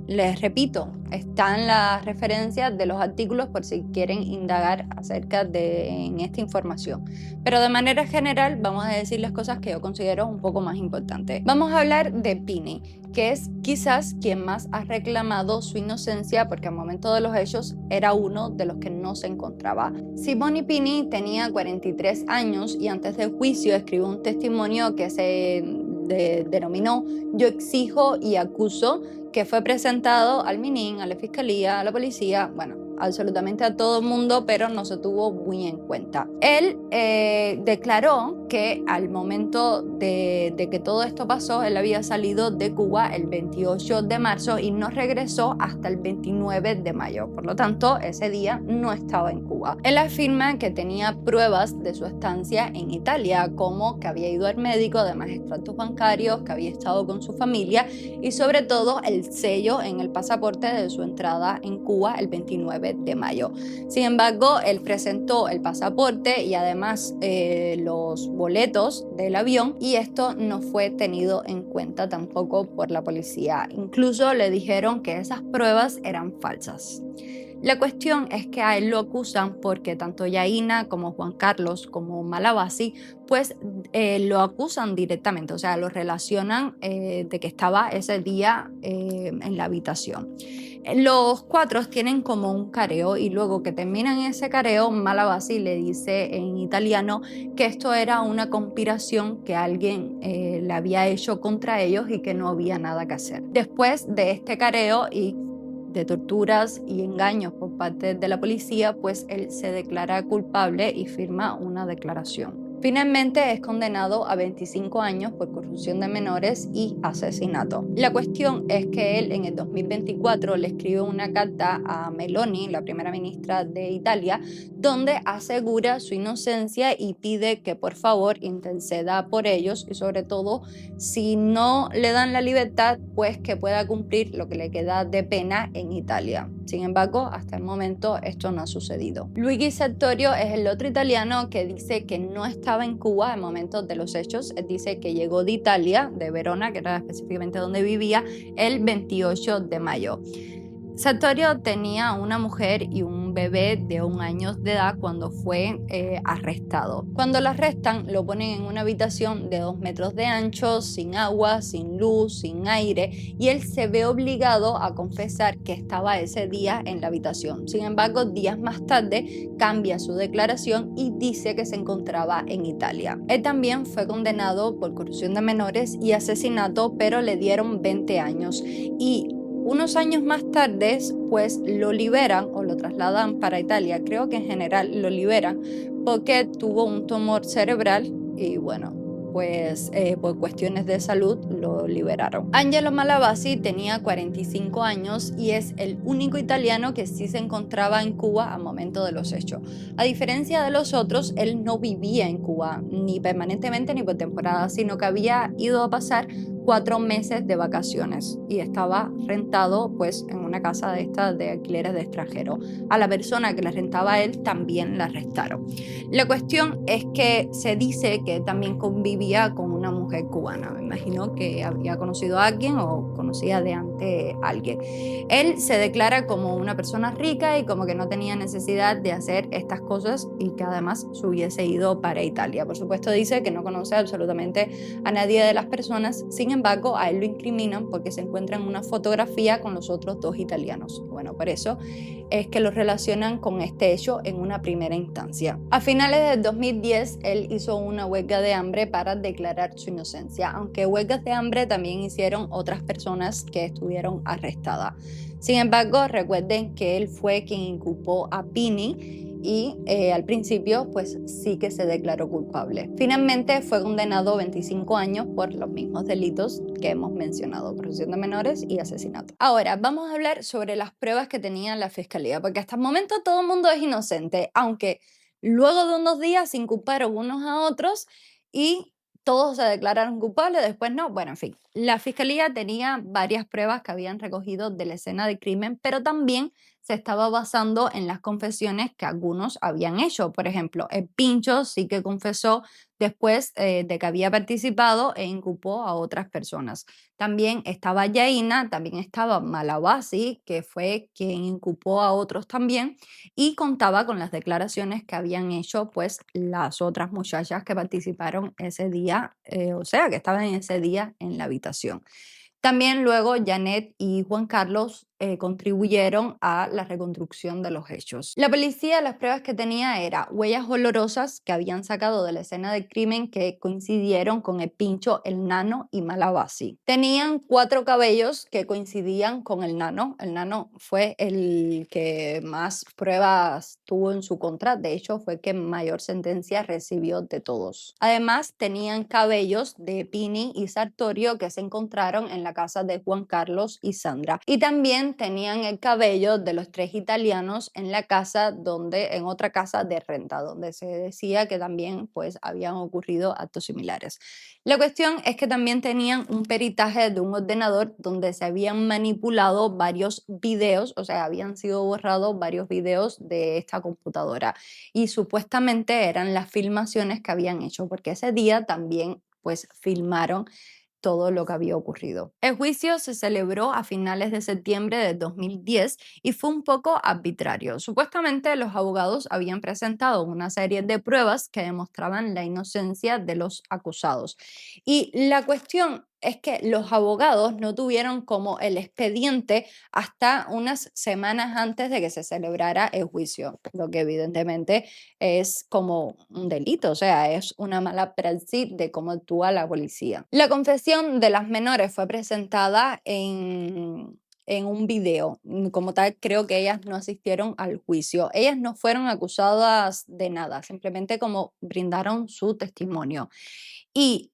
Les repito, están las referencias de los artículos por si quieren indagar acerca de esta información. Pero de manera general vamos a decir las cosas que yo considero un poco más importantes. Vamos a hablar de Pini, que es quizás quien más ha reclamado su inocencia porque al momento de los hechos era uno de los que no se encontraba. Simone Pini tenía 43 años y antes del juicio escribió un testimonio que se denominó Yo exijo y acuso, que fue presentado al MININ, a la Fiscalía, a la Policía, bueno, absolutamente a todo el mundo, pero no se tuvo muy en cuenta. Él declaró que al momento de que todo esto pasó, él había salido de Cuba el 28 de marzo y no regresó hasta el 29 de mayo. Por lo tanto, ese día no estaba en Cuba. Él afirma que tenía pruebas de su estancia en Italia, como que había ido al médico, además extractos bancarios, que había estado con su familia y sobre todo el sello en el pasaporte de su entrada en Cuba el 29 de mayo. Sin embargo, él presentó el pasaporte y además los boletos del avión y esto no fue tenido en cuenta tampoco por la policía. Incluso le dijeron que esas pruebas eran falsas. La cuestión es que a él lo acusan porque tanto Yaina como Juan Carlos como Malabasi pues lo acusan directamente, o sea, lo relacionan de que estaba ese día en la habitación. Los cuatro tienen como un careo y luego que terminan ese careo, Malabasi le dice en italiano que esto era una conspiración que alguien le había hecho contra ellos y que no había nada que hacer. Después de este careo y de torturas y engaños por parte de la policía, pues él se declara culpable y firma una declaración. Finalmente es condenado a 25 años por corrupción de menores y asesinato. La cuestión es que él en el 2024 le escribe una carta a Meloni, la primera ministra de Italia, donde asegura su inocencia y pide que por favor interceda por ellos y sobre todo si no le dan la libertad, pues que pueda cumplir lo que le queda de pena en Italia. Sin embargo, hasta el momento esto no ha sucedido. Luigi Sartorio es el otro italiano que dice que no estaba en Cuba al momento de los hechos. Él dice que llegó de Italia, de Verona, que era específicamente donde vivía, el 28 de mayo. Sartorio tenía una mujer y un bebé de 1 año de edad cuando fue arrestado. Cuando lo arrestan, lo ponen en una habitación de 2 metros de ancho, sin agua, sin luz, sin aire, y él se ve obligado a confesar que estaba ese día en la habitación. Sin embargo, días más tarde cambia su declaración y dice que se encontraba en Italia. Él también fue condenado por corrupción de menores y asesinato, pero le dieron 20 años. Y unos años más tarde, pues lo liberan o lo trasladan para Italia. Creo que en general lo liberan porque tuvo un tumor cerebral y bueno, pues por cuestiones de salud lo liberaron. Angelo Malabasi tenía 45 años y es el único italiano que sí se encontraba en Cuba al momento de los hechos. A diferencia de los otros, él no vivía en Cuba ni permanentemente ni por temporada, sino que había ido a pasar 4 meses de vacaciones y estaba rentado pues en una casa de estas de alquileres de extranjeros. A la persona que le rentaba a él también la arrestaron. La cuestión es que se dice que también convivía con una mujer cubana. Me imagino que había conocido a alguien o conocía de antes alguien. Él se declara como una persona rica y como que no tenía necesidad de hacer estas cosas y que además se hubiese ido para Italia. Por supuesto dice que no conoce absolutamente a nadie de las personas, sin embargo a él lo incriminan porque se encuentra en una fotografía con los otros dos italianos. Bueno, por eso es que lo relacionan con este hecho en una primera instancia. A finales del 2010, él hizo una huelga de hambre para declarar su inocencia, aunque huelgas de hambre también hicieron otras personas que estuvieron arrestadas. Sin embargo, recuerden que él fue quien inculpó a Pini y al principio pues sí que se declaró culpable. Finalmente fue condenado a 25 años por los mismos delitos que hemos mencionado, posesión de menores y asesinato. Ahora vamos a hablar sobre las pruebas que tenía la fiscalía, porque hasta el momento todo el mundo es inocente, aunque luego de unos días se inculparon unos a otros y todos se declararon culpables, después no. Bueno, en fin, la fiscalía tenía varias pruebas que habían recogido de la escena del crimen, pero también se estaba basando en las confesiones que algunos habían hecho. Por ejemplo, el Pincho sí que confesó después de que había participado e inculpó a otras personas. También estaba Yaina, también estaba Malabasi, que fue quien inculpó a otros también, y contaba con las declaraciones que habían hecho pues las otras muchachas que participaron ese día, o sea, que estaban ese día en la habitación. También luego Janet y Juan Carlos contribuyeron a la reconstrucción de los hechos. La policía las pruebas que tenía era huellas olorosas que habían sacado de la escena del crimen que coincidieron con el Pincho, el Nano y Malabasi. Tenían 4 cabellos que coincidían con el Nano. El Nano fue el que más pruebas tuvo en su contra. De hecho, fue el que mayor sentencia recibió de todos. Además, tenían cabellos de Pini y Sartorio que se encontraron en la casa de Juan Carlos y Sandra. Y también tenían el cabello de los 3 italianos en la casa en otra casa de renta, donde se decía que también pues habían ocurrido actos similares. La cuestión es que también tenían un peritaje de un ordenador donde se habían manipulado varios videos, o sea, habían sido borrados varios videos de esta computadora y supuestamente eran las filmaciones que habían hecho, porque ese día también pues filmaron todo lo que había ocurrido. El juicio se celebró a finales de septiembre de 2010 y fue un poco arbitrario. Supuestamente los abogados habían presentado una serie de pruebas que demostraban la inocencia de los acusados. Y la cuestión es que los abogados no tuvieron como el expediente hasta unas semanas antes de que se celebrara el juicio, lo que evidentemente es como un delito, o sea, es una mala praxis de cómo actúa la policía. La confesión de las menores fue presentada en un video. Como tal, creo que ellas no asistieron al juicio. Ellas no fueron acusadas de nada, simplemente como brindaron su testimonio. Y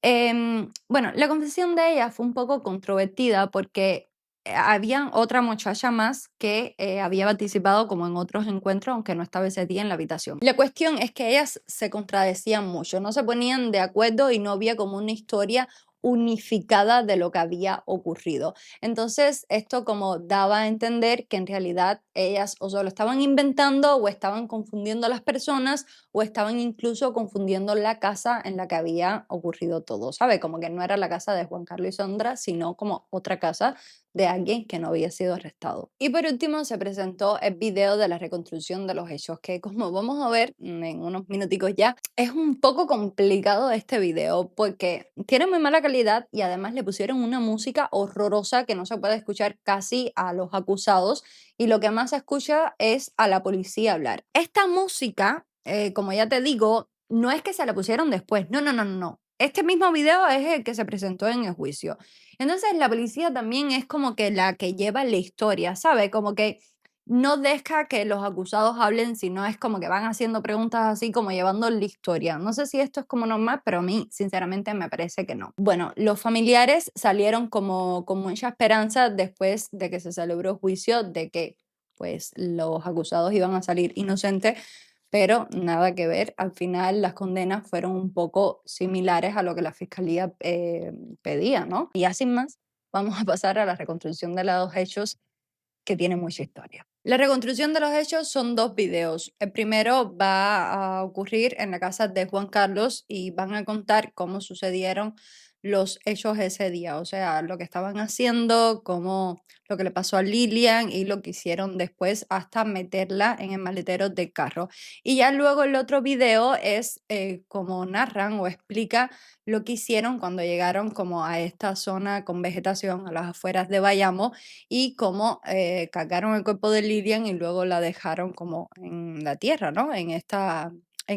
bueno, la confesión de ella fue un poco controvertida porque había otra muchacha más que había participado como en otros encuentros, aunque no estaba ese día en la habitación. La cuestión es que ellas se contradecían mucho, no se ponían de acuerdo y no había como una historia unificada de lo que había ocurrido. Entonces, esto como daba a entender que en realidad ellas o solo estaban inventando o estaban confundiendo a las personas o estaban incluso confundiendo la casa en la que había ocurrido todo, ¿sabe? Como que no era la casa de Juan Carlos y Sandra, sino como otra casa de alguien que no había sido arrestado. Y por último se presentó el video de la reconstrucción de los hechos, que como vamos a ver en unos minuticos ya, es un poco complicado este video porque tiene muy mala calidad y además le pusieron una música horrorosa que no se puede escuchar casi a los acusados y lo que más se escucha es a la policía hablar. Esta música, como ya te digo, no es que se la pusieron después, no, no, no, no, no. Este mismo video es el que se presentó en el juicio. Entonces la policía también es como que la que lleva la historia, ¿sabe? Como que no deja que los acusados hablen, sino es como que van haciendo preguntas así como llevando la historia. No sé si esto es como normal, pero a mí sinceramente me parece que no. Bueno, los familiares salieron como con mucha esperanza después de que se celebró el juicio de que pues los acusados iban a salir inocentes, pero nada que ver. Al final las condenas fueron un poco similares a lo que la fiscalía pedía, ¿no? Y así más, vamos a pasar a la reconstrucción de los hechos que tiene mucha historia. La reconstrucción de los hechos son 2 videos. El primero va a ocurrir en la casa de Juan Carlos y van a contar cómo sucedieron los hechos ese día, o sea, lo que estaban haciendo, como lo que le pasó a Lilian y lo que hicieron después hasta meterla en el maletero del carro. Y ya luego el otro video es como narran o explica lo que hicieron cuando llegaron como a esta zona con vegetación a las afueras de Bayamo y cómo cargaron el cuerpo de Lilian y luego la dejaron como en la tierra, ¿no? En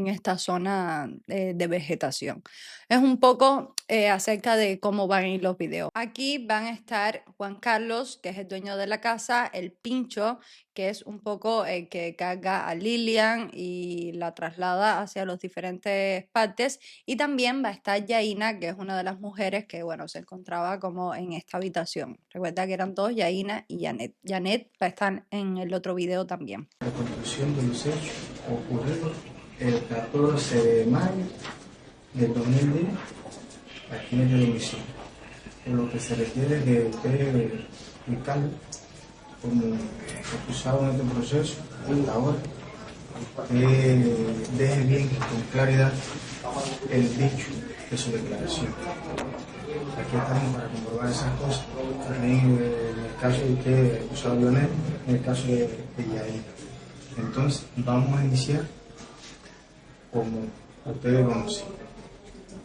esta zona de vegetación. Es un poco acerca de cómo van a ir los videos. Aquí van a estar Juan Carlos, que es el dueño de la casa, el Pincho, que es un poco el que carga a Lilian y la traslada hacia las diferentes partes. Y también va a estar Yaina, que es una de las mujeres que, bueno, se encontraba como en esta habitación. Recuerda que eran dos, Yaina y Janet. Janet va a estar en el otro video también. La conclusión de los hechos ocurridos el 14 de mayo del 2010 aquí en el domicilio. Por lo que se requiere de usted, Ricardo, como acusado en este proceso, ahora, deje bien con claridad el dicho de su declaración. Aquí estamos para comprobar esas cosas. También en el caso de usted, acusado Lionel, en el caso de Yair. Entonces, vamos a iniciar como ustedes conocen.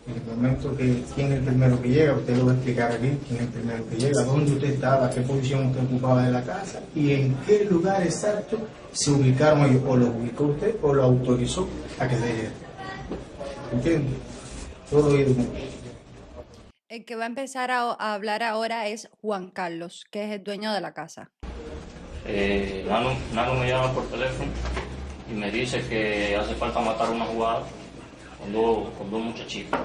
En el momento que quién es el primero que llega, usted lo va a explicar aquí, quién es el primero que llega, dónde usted estaba, qué posición usted ocupaba de la casa y en qué lugar exacto se ubicaron ellos, o los ubicó usted o lo autorizó a que se llegue. ¿Entiende? Todo oído. El que va a empezar a hablar ahora es Juan Carlos, que es el dueño de la casa. Nano me llama por teléfono y me dice que hace falta matar una jugada con dos muchachitos.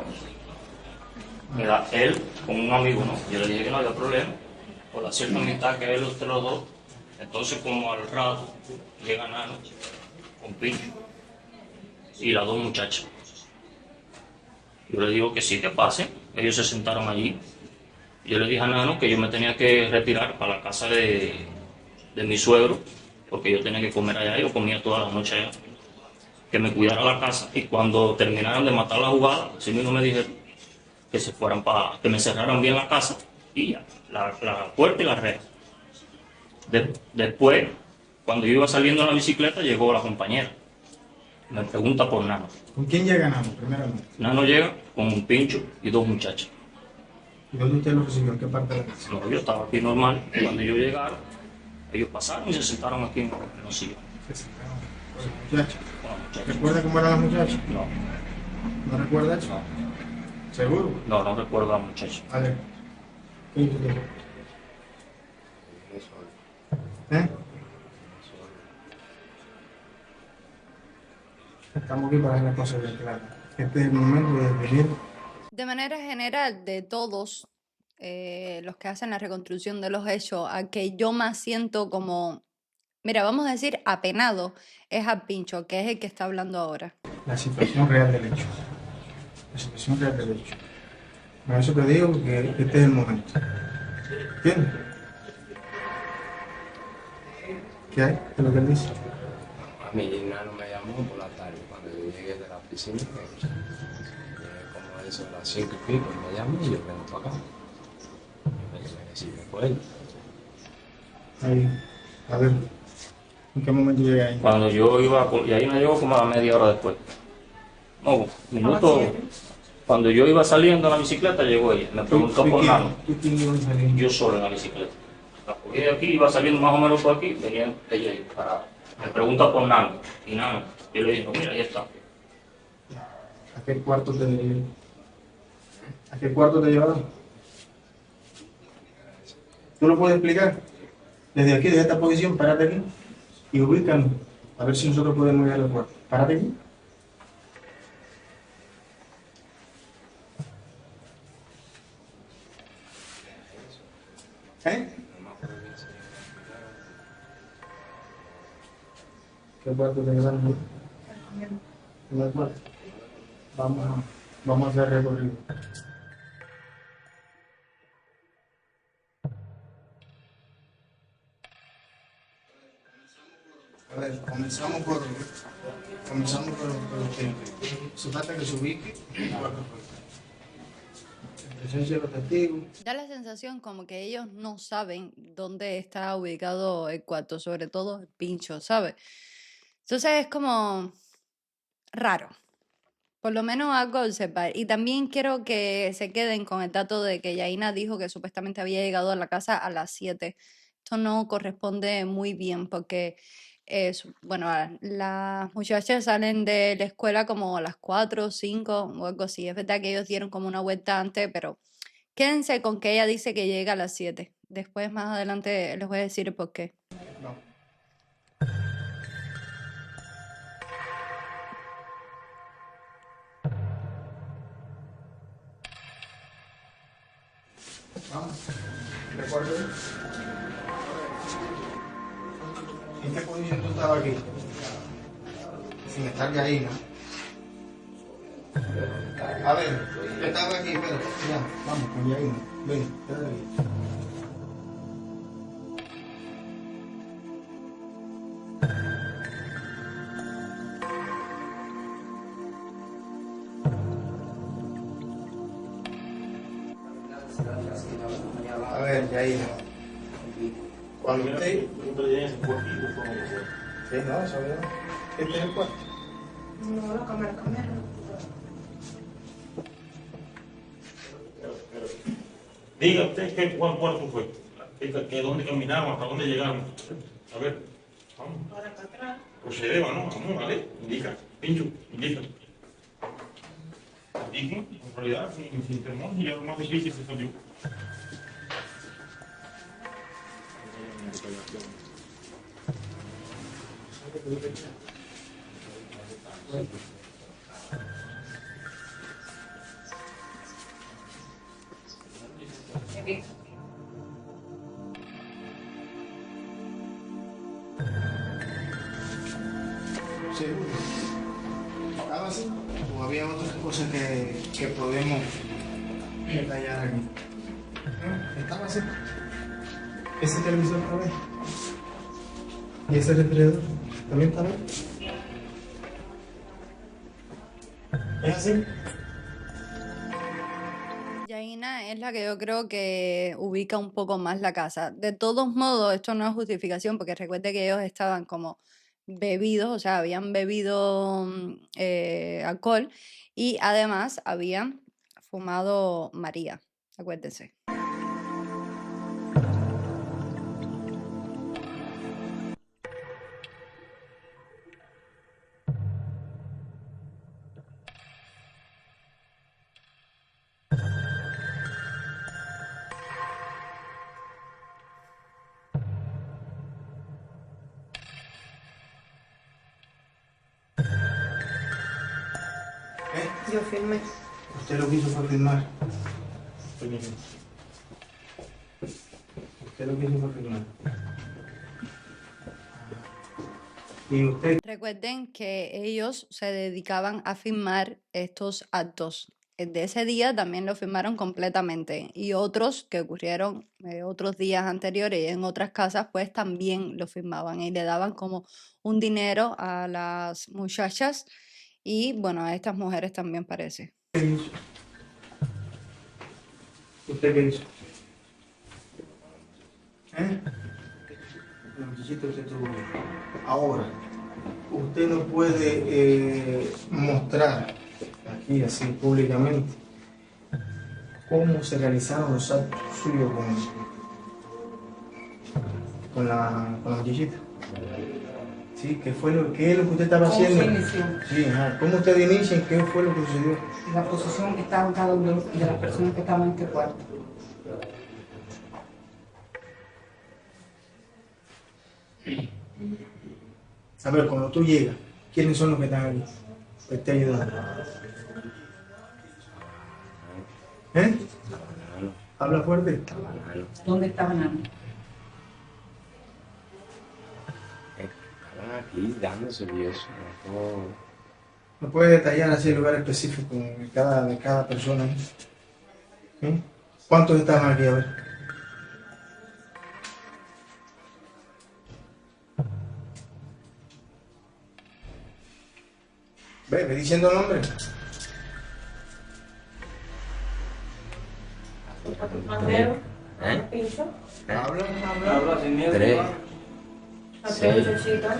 Me da él con un amigo, ¿no? Yo le dije que no había problema, por la cierta amistad que él entre los dos. Entonces, como al rato llega Nano con Pincho y las dos muchachas. Yo le digo que sí, que pase. Ellos se sentaron allí. Yo le dije a Nano que yo me tenía que retirar para la casa de mi suegro, porque yo tenía que comer allá, yo comía toda la noche allá, que me cuidara la casa, y cuando terminaran de matar la jugada, así mismo me dijeron que se fueran que me cerraran bien la casa, y ya, la puerta y la reja. Después, cuando yo iba saliendo en la bicicleta, llegó la compañera, me pregunta por Nano. ¿Con quién llega Nano, primeramente? Nano llega con un Pincho y dos muchachas. ¿Y dónde usted lo recibió? ¿En qué parte de la casa? No, yo estaba aquí normal, y cuando yo llegara, ellos pasaron y se sentaron aquí en los sillones. Se sentaron con los muchachos. ¿Recuerda cómo eran las muchachas? No. ¿No recuerda eso? No. ¿Seguro? No, no recuerdo a la muchacha. A ver. ¿Qué hizo usted? ¿Eh? Estamos aquí para hacer las cosas bien claras. Este es el momento de definir. De manera general, de todos los que hacen la reconstrucción de los hechos, a que yo más siento como, mira, vamos a decir apenado, es al Pincho, que es el que está hablando ahora. La situación real del hecho. La situación real del hecho. Por eso te digo que este es el momento. ¿Entiendes? ¿Qué hay? ¿Qué es lo que él dice? A mí Nano me llamó por la tarde cuando yo llegué de la piscina. Como eso de las 5 y pico, me llamó y yo vengo para acá. Me recibe por él. Ahí. A ver. ¿En qué momento llega ahí? Cuando yo iba, y ahí me llegó como a media hora después. No, minuto. Cuando yo iba saliendo en la bicicleta, llegó ella. Me preguntó por Nano. ¿Tú quién iba saliendo? Yo solo en la bicicleta. La cogí de aquí, iba saliendo más o menos por aquí, venía ella ahí parada. Me pregunta por Nano. Y Nano, yo le dije, no, mira, ahí está. ¿A qué cuarto te llevaron? ¿A qué cuarto te llevaron? ¿Tú lo puedes explicar? Desde aquí, desde esta posición, párate aquí y ubícalo. A ver si nosotros podemos ir al cuarto. Párate aquí. ¿Eh? ¿Qué cuarto te llevaron? ¿En el cuarto? Vamos a hacer recorrido. A ver, comenzamos por usted. Se trata que se ubique en el cuarto. presencia de los testigos. Da la sensación como que ellos no saben dónde está ubicado el cuarto, sobre todo el pincho, ¿sabes? Entonces es como raro. Por lo menos algo a observar. Y también quiero que se queden con el dato de que Yaina dijo que supuestamente había llegado a la casa a las 7. Esto no corresponde muy bien porque, bueno, las muchachas salen de la escuela como a las 4 o 5 o algo así. Es verdad que ellos dieron como una vuelta antes, pero quédense con que ella dice que llega a las 7. Después, más adelante, les voy a decir el por qué. No. Vamos. Recuerdo. ¿En qué posición tú estabas aquí? Sin estar de ahí, ¿no? A ver, yo estaba aquí, pero ya, vamos, con Yaina. Ven, quédate aquí. A ver, Yaina. Cuando usted... Sí, no, eso veo. ¿Este es el cuarto? No, la cámara. Diga usted cuál cuarto fue, que dónde caminaron, hasta dónde llegaron. A ver, vamos. Ahora para atrás. Procedemos, ¿no? Vamos, vale. Indica, pincho, indica. Indica, en realidad, sin temor, y ya lo más difícil se salió. Seguro. ¿Estaba así? ¿O había otras cosas que podemos detallar aquí? ¿No? ¿Estaba así? ¿Ese televisor está bien? ¿Y ese refrigerador también está bien? ¿Es así? Yaina es la que yo creo que ubica un poco más la casa. De todos modos, esto no es justificación porque recuerde que ellos estaban como bebidos, o sea, habían bebido alcohol y además habían fumado María, acuérdense. Yo firmé. Usted lo quiso fue firmar. Usted lo quiso fue firmar. Y usted... Recuerden que ellos se dedicaban a firmar estos actos. El de ese día también lo firmaron completamente y otros que ocurrieron otros días anteriores en otras casas pues también lo firmaban y le daban como un dinero a las muchachas y bueno, a estas mujeres también parece. ¿Qué hizo? ¿Usted qué hizo? El muchachito que tuvo. Ahora, usted no puede mostrar aquí así públicamente cómo se realizaron los actos suyos con la muchachita. Sí, ¿qué es lo que usted estaba ¿Cómo se haciendo? inició? Sí, ajá. ¿Cómo usted inicia y qué fue lo que sucedió? La posición que estaban cada uno de las personas que estaban en este cuarto. A ver, cuando tú llegas, ¿quiénes son los que están aquí? Que te ayudando. ¿Eh? Habla fuerte. ¿Dónde estaban Ana? Estaban aquí dándose y eso. ¿No puede detallar así el lugar específico de cada persona? ¿Eh? ¿Cuántos estaban aquí? A ver. Ve diciendo el nombre. dinero. ¿Eh? Pincho. Habla sin miedo. 3, Las 6. tres muchachitas.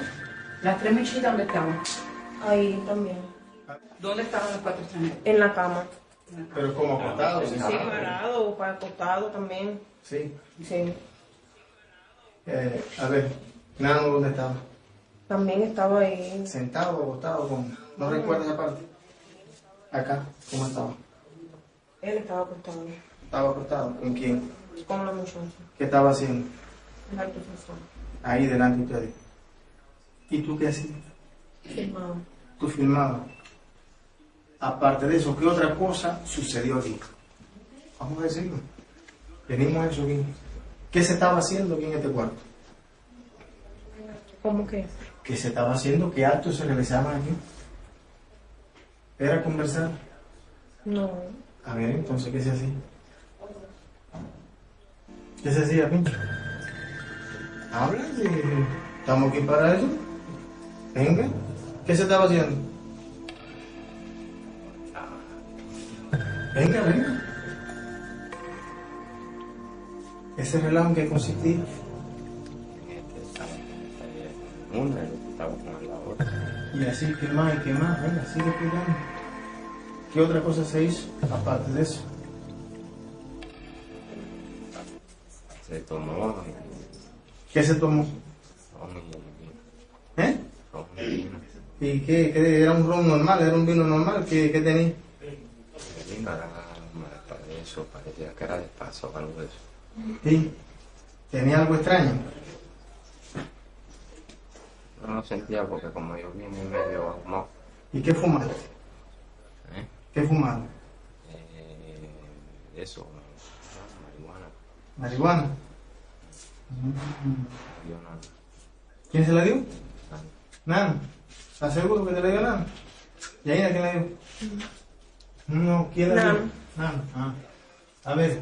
Las tres mechitas, ¿dónde estaban? Ahí también. ¿Dónde estaban las cuatro extranjeras? En la cama. Pero como acostado, Sí, parado, para acostado también. Sí. Sí. A ver, Nano, ¿dónde estaba? También estaba ahí. ¿Sentado o acostado? ¿No recuerdas esa parte? Acá, ¿cómo estaba? Él estaba acostado. ¿Estaba acostado? ¿Con quién? Con la muchacha. ¿Qué estaba haciendo? La artificial. Ahí delante de ustedes. ¿Y tú qué hacías? Firmado. Tú filmabas. Aparte de eso, ¿qué otra cosa sucedió aquí? Vamos a decirlo. Venimos a eso aquí. ¿Qué se estaba haciendo aquí en este cuarto? ¿Cómo que? ¿Qué se estaba haciendo? ¿Qué actos se realizaban aquí? ¿Era conversar? No. A ver, entonces, ¿qué se hacía? ¿Qué se hacía, pinche? Habla, si estamos aquí para eso. Venga. ¿Qué se estaba haciendo? Venga, venga. ¿Ese relajo en qué consistía? Una y estaba con la otra. Y así, ¿qué más? ¿Y qué más? Venga, sigue explicando. ¿Qué otra cosa se hizo aparte de eso? Se tomó ¿Qué se tomó? ¿Eh? ¿Y qué era un ron normal? ¿Era un vino normal? ¿Qué tenía? El vino era para eso, parecía que era de paso o algo de eso. Sí. ¿Tenía algo extraño? No lo sentía porque como yo vine medio ahumado. ¿Y qué fumaste? ¿Eh? ¿Qué fumaste? Eso, marihuana. ¿Marihuana? Yo no. ¿Quién se la dio? Nada. ¿Estás seguro que te la dio Nana? ¿Y ahí a quién la dio? No, ¿quién la dio? Nana. Ah. A ver.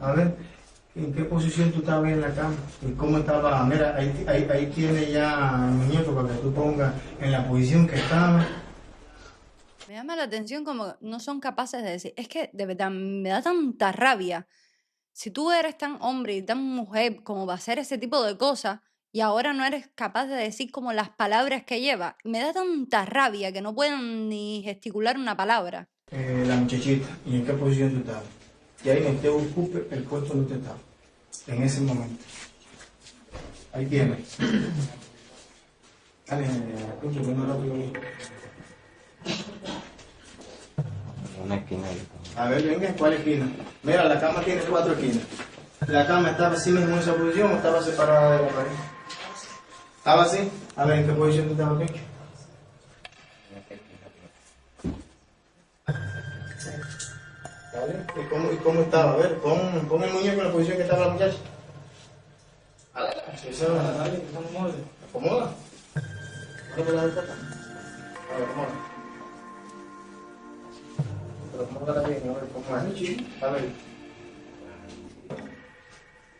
A ver, ¿en qué posición tú estabas en la cama? ¿Y cómo estaba? Mira, ahí tiene ya el muñeco para que tú pongas en la posición que estaba. Me llama la atención como no son capaces de decir, es que de verdad me da tanta rabia. Si tú eres tan hombre y tan mujer como para hacer ese tipo de cosas y ahora no eres capaz de decir como las palabras que lleva, me da tanta rabia que no puedan ni gesticular una palabra. La muchachita, ¿y en qué posición tú estabas? Y ahí no te ocupe el puesto donde tú estabas, en ese momento. Ahí tienes. Dale, pincho, que no lo veo bien. Una esquina ahí. A ver, venga, ¿cuál esquina? Mira, la cama tiene 4 esquinas. ¿La cama estaba así mismo en esa posición o estaba separada de la pared? ¿Estaba así? A ver, ¿en qué posición tú estabas, pincho? ¿Vale? ¿Y cómo estaba? A ver, pon el muñeco en la posición que estaba la muchacha. Eso, dale, acomoda. Acomoda. A ver, acomoda. Pero acomódala bien, a ver, cómo es. A ver.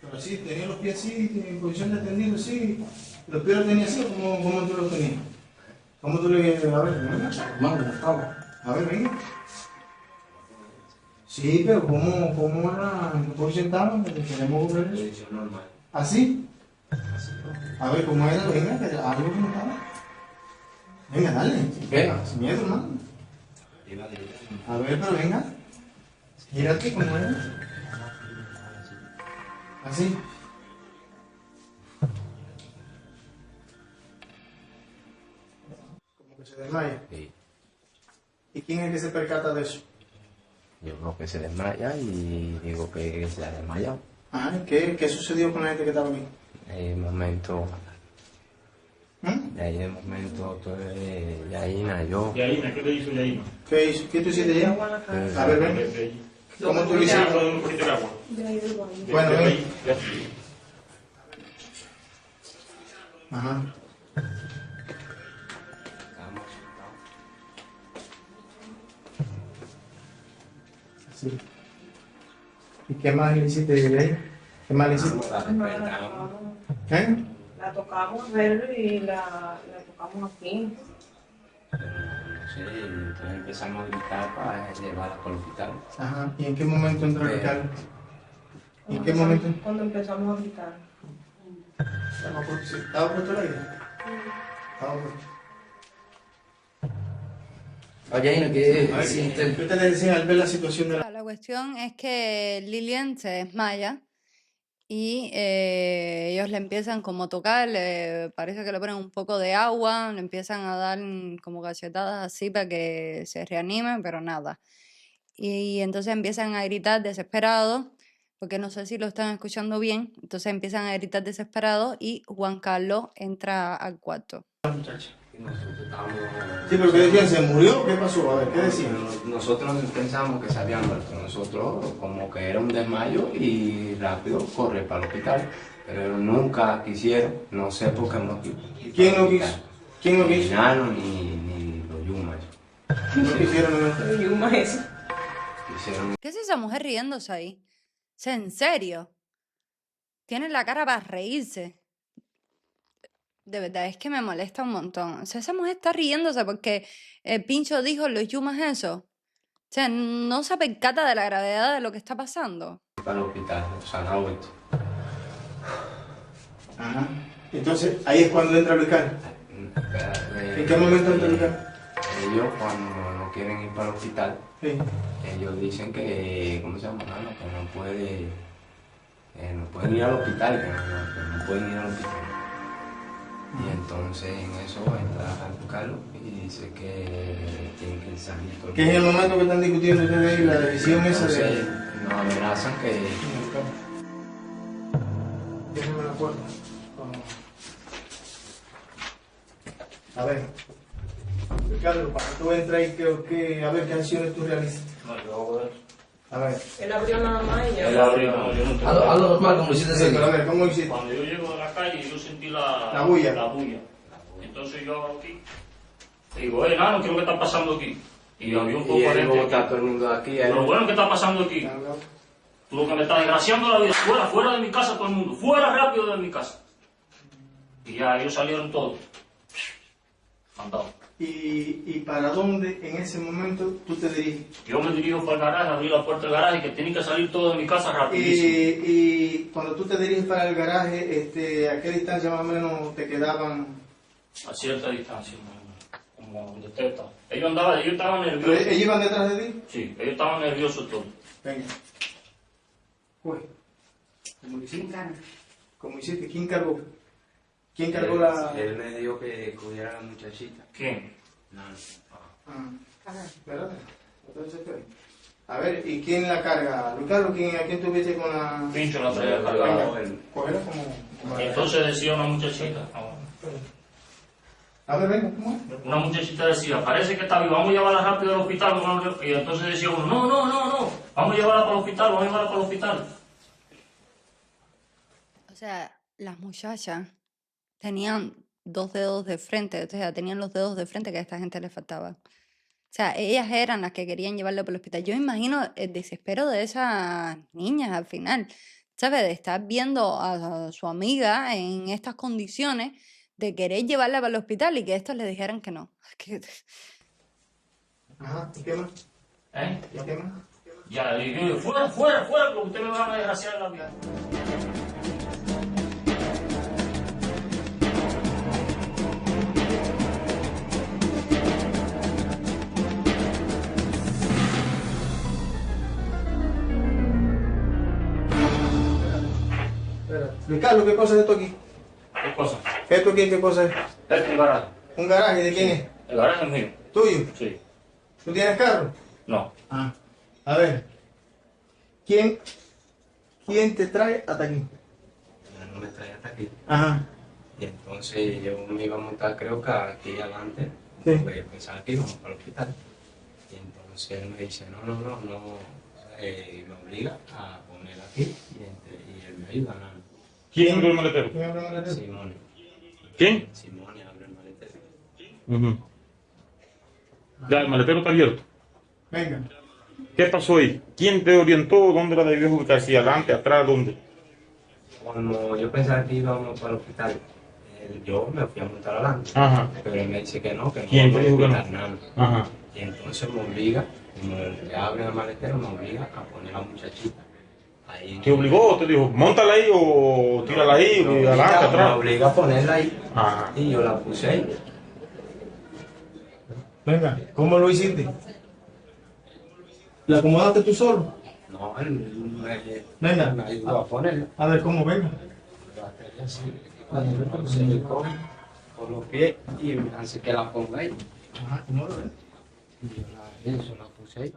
Pero sí, tenía los pies así, en posición de tendido, sí. Los pies los tenía así, ¿cómo tú los tenías? ¿Cómo tú le a ver, venga? A ver, venga. Sí, pero ¿cómo era? ¿En qué posición estaban? Queremos ver. Posición normal. ¿Así? A ver, ¿cómo era? Venga, que algo que no estaba. Venga, dale. Venga, sin miedo, hermano. A ver, pero venga. Gírate, ¿cómo era? ¿Así? Como que se desmaya. Sí. ¿Y quién es el que se percata de eso? Yo creo que se desmaya y digo que se ha desmayado. Ajá, ¿qué sucedió con la gente que estaba aquí? De momento, ¿Mm? de ahí de momento, entonces, Yaina, yo. Yaina, ¿qué te hizo Yaina? ¿Qué tú hiciste allá? A ver, ven. ¿Cómo tú lo hiciste? Un poquito de agua. De ahí del baño. Bueno, De ven. ahí, de ahí. Ajá. Estábamos sentados. Sí. ¿Y qué más le hiciste de ahí? ¿Qué más le hiciste? La despertamos. ¿Eh? La tocamos a ver y la tocamos aquí. No sé entonces empezamos a gritar para llevarla para el hospital. Ajá. ¿Y en qué momento entró el hospital? ¿Y en qué momento? Cuando empezamos a gritar. ¿Estaba puesto el aire? Estaba puesto. Oye, ¿qué A ver, sientes? ¿qué te decían al ver la situación de la... La cuestión es que Lilian se desmaya y ellos le empiezan como a tocar, parece que le ponen un poco de agua, le empiezan a dar como cachetadas así para que se reanime, pero nada. Y entonces empiezan a gritar desesperados, porque no sé si lo están escuchando bien, entonces empiezan a gritar desesperados y Juan Carlos entra al cuarto. Y nosotros estábamos... Sí, pero ¿qué decían? ¿Se murió? ¿Qué pasó? A ver, ¿qué decían? Nosotros pensamos que se había muerto. Nosotros como que era un desmayo y rápido corre para el hospital. Pero nunca quisieron, no sé por qué motivo. ¿Quién no quiso? ¿Quién no Ni quiso? Nano ni los Yumas. No quisieron, no. Y Yuma eso. Quisieron... ¿Qué es esa mujer riéndose ahí? O sea, ¿en serio? Tiene la cara para reírse. De verdad, es que me molesta un montón. O sea, esa mujer está riéndose porque el Pincho dijo los yumas eso. O sea, no se percata de la gravedad de lo que está pasando. para el hospital, o sea, la vuelta. Ajá. Entonces, ahí es cuando entra Luis Carlos. ¿En qué momento entra Luis Carlos? Ellos cuando no quieren ir para el hospital, Sí. ellos dicen que, ¿cómo se llama? Mano? Que no pueden ir al hospital, que no pueden ir al hospital. Y entonces en eso entra Luis Carlos y dice que tienen que salir todo el ¿Qué es el mundo. momento que están discutiendo ustedes ahí, la decisión esa de... Entonces nos amenazan que Déjame la puerta. A ver, Ricardo, para que tú entres ahí, a ver qué acciones tú realizas. No, yo hago eso. A ver, Él abrió nada más y Él ya. abrió, no, yo no tengo- Algo normal, como hiciste sí, ese pero a día. ver, ¿cómo hiciste? Cuando yo llego de la calle, yo sentí la La bulla. La bulla. Entonces yo hago aquí. Y digo, nano, ¿qué es lo que está pasando aquí? Y había un poco y de él gente está aquí. todo el mundo aquí. Lo bueno que está pasando aquí. Tú lo que me estás desgraciando la vida. Fuera, fuera de mi casa todo el mundo. Fuera rápido de mi casa. Y ya, ellos salieron todos. Fantasma. ¿Y para dónde en ese momento tú te diriges? Yo me dirijo para el garaje, abrí la puerta del garaje, que tienen que salir todos de mi casa rapidísimo. Y cuando tú te diriges para el garaje, ¿a qué distancia más o menos te quedaban? A cierta distancia, como donde usted está. Ellos estaban ¿Pero nerviosos. ellos iban detrás de ti? Sí, ellos estaban nerviosos todos. Venga. Pues, ¿cómo hiciste? ¿Quién cargó? ¿Quién cargó la...? Él me dijo que cogiera a la muchachita. ¿Quién? No, Espérate. Entonces, espera. A ver, ¿y quién la carga? Luis Carlos, ¿a quién tuviste con la...? Pincho la traía Venga, cargada. cógela como... Y entonces decía una muchachita, A ver, venga, ¿cómo es? una muchachita decía, parece que está viva, vamos a llevarla rápido al hospital. Y entonces decía uno, no, vamos a llevarla para el hospital, vamos a llevarla para el hospital. O sea, las muchachas tenían 2 dedos de frente, o sea, tenían los dedos de frente que a esta gente le faltaban. O sea, ellas eran las que querían llevarlo para el hospital. Yo imagino el desespero de esas niñas al final, ¿sabes? De estar viendo a su amiga en estas condiciones, de querer llevarla para el hospital y que estos le dijeran que no. Ajá, ¿y qué más? ¿Y qué más? Ya, y yo, fuera, porque ustedes me van a desgraciar la vida. Espera. Luis Carlos, ¿qué cosa es esto aquí? ¿Qué cosa? ¿Esto aquí qué cosa es? Este es el garaje. ¿Un garaje? ¿De quién es? El garaje es mío. ¿Tuyo? Sí. ¿Tú tienes carro? No. Ah. A ver. ¿Quién te trae hasta aquí? No me trae hasta aquí. Ajá. Y entonces yo me iba a montar, creo que aquí adelante, Sí. pues yo pensaba que íbamos para el hospital. Y entonces él me dice, no, me obliga a poner aquí y él me ayuda. ¿No? ¿Quién abrió el maletero? ¿Quién abre la maleta? Simone. ¿Quién? Simone abre el maletero. Ya, el maletero está abierto. Venga. ¿Qué pasó ahí? ¿Quién te orientó? ¿Dónde la debías ubicar? ¿Si adelante, atrás, dónde? Como yo pensaba que íbamos para el hospital, Yo me fui a montar adelante, Ajá. pero él me dice que no ¿Quién te dijo que no? nada. Ajá. Y entonces me obliga, como le abre el maletero, me obliga a poner a la muchachita ahí. ¿Te obligó o te dijo, móntala ahí o tírala ahí, Me adelante, me atrás? obliga a ponerla ahí. Ajá. Y yo la puse ahí. Venga, ¿cómo lo hiciste? ¿La acomodaste tú solo? No, él Venga. me ayudó a ponerla. A ver cómo venga. Así, se me coge con los pies y así que la pongo ahí. Ajá, ¿cómo lo ves? Y eso la puse ahí.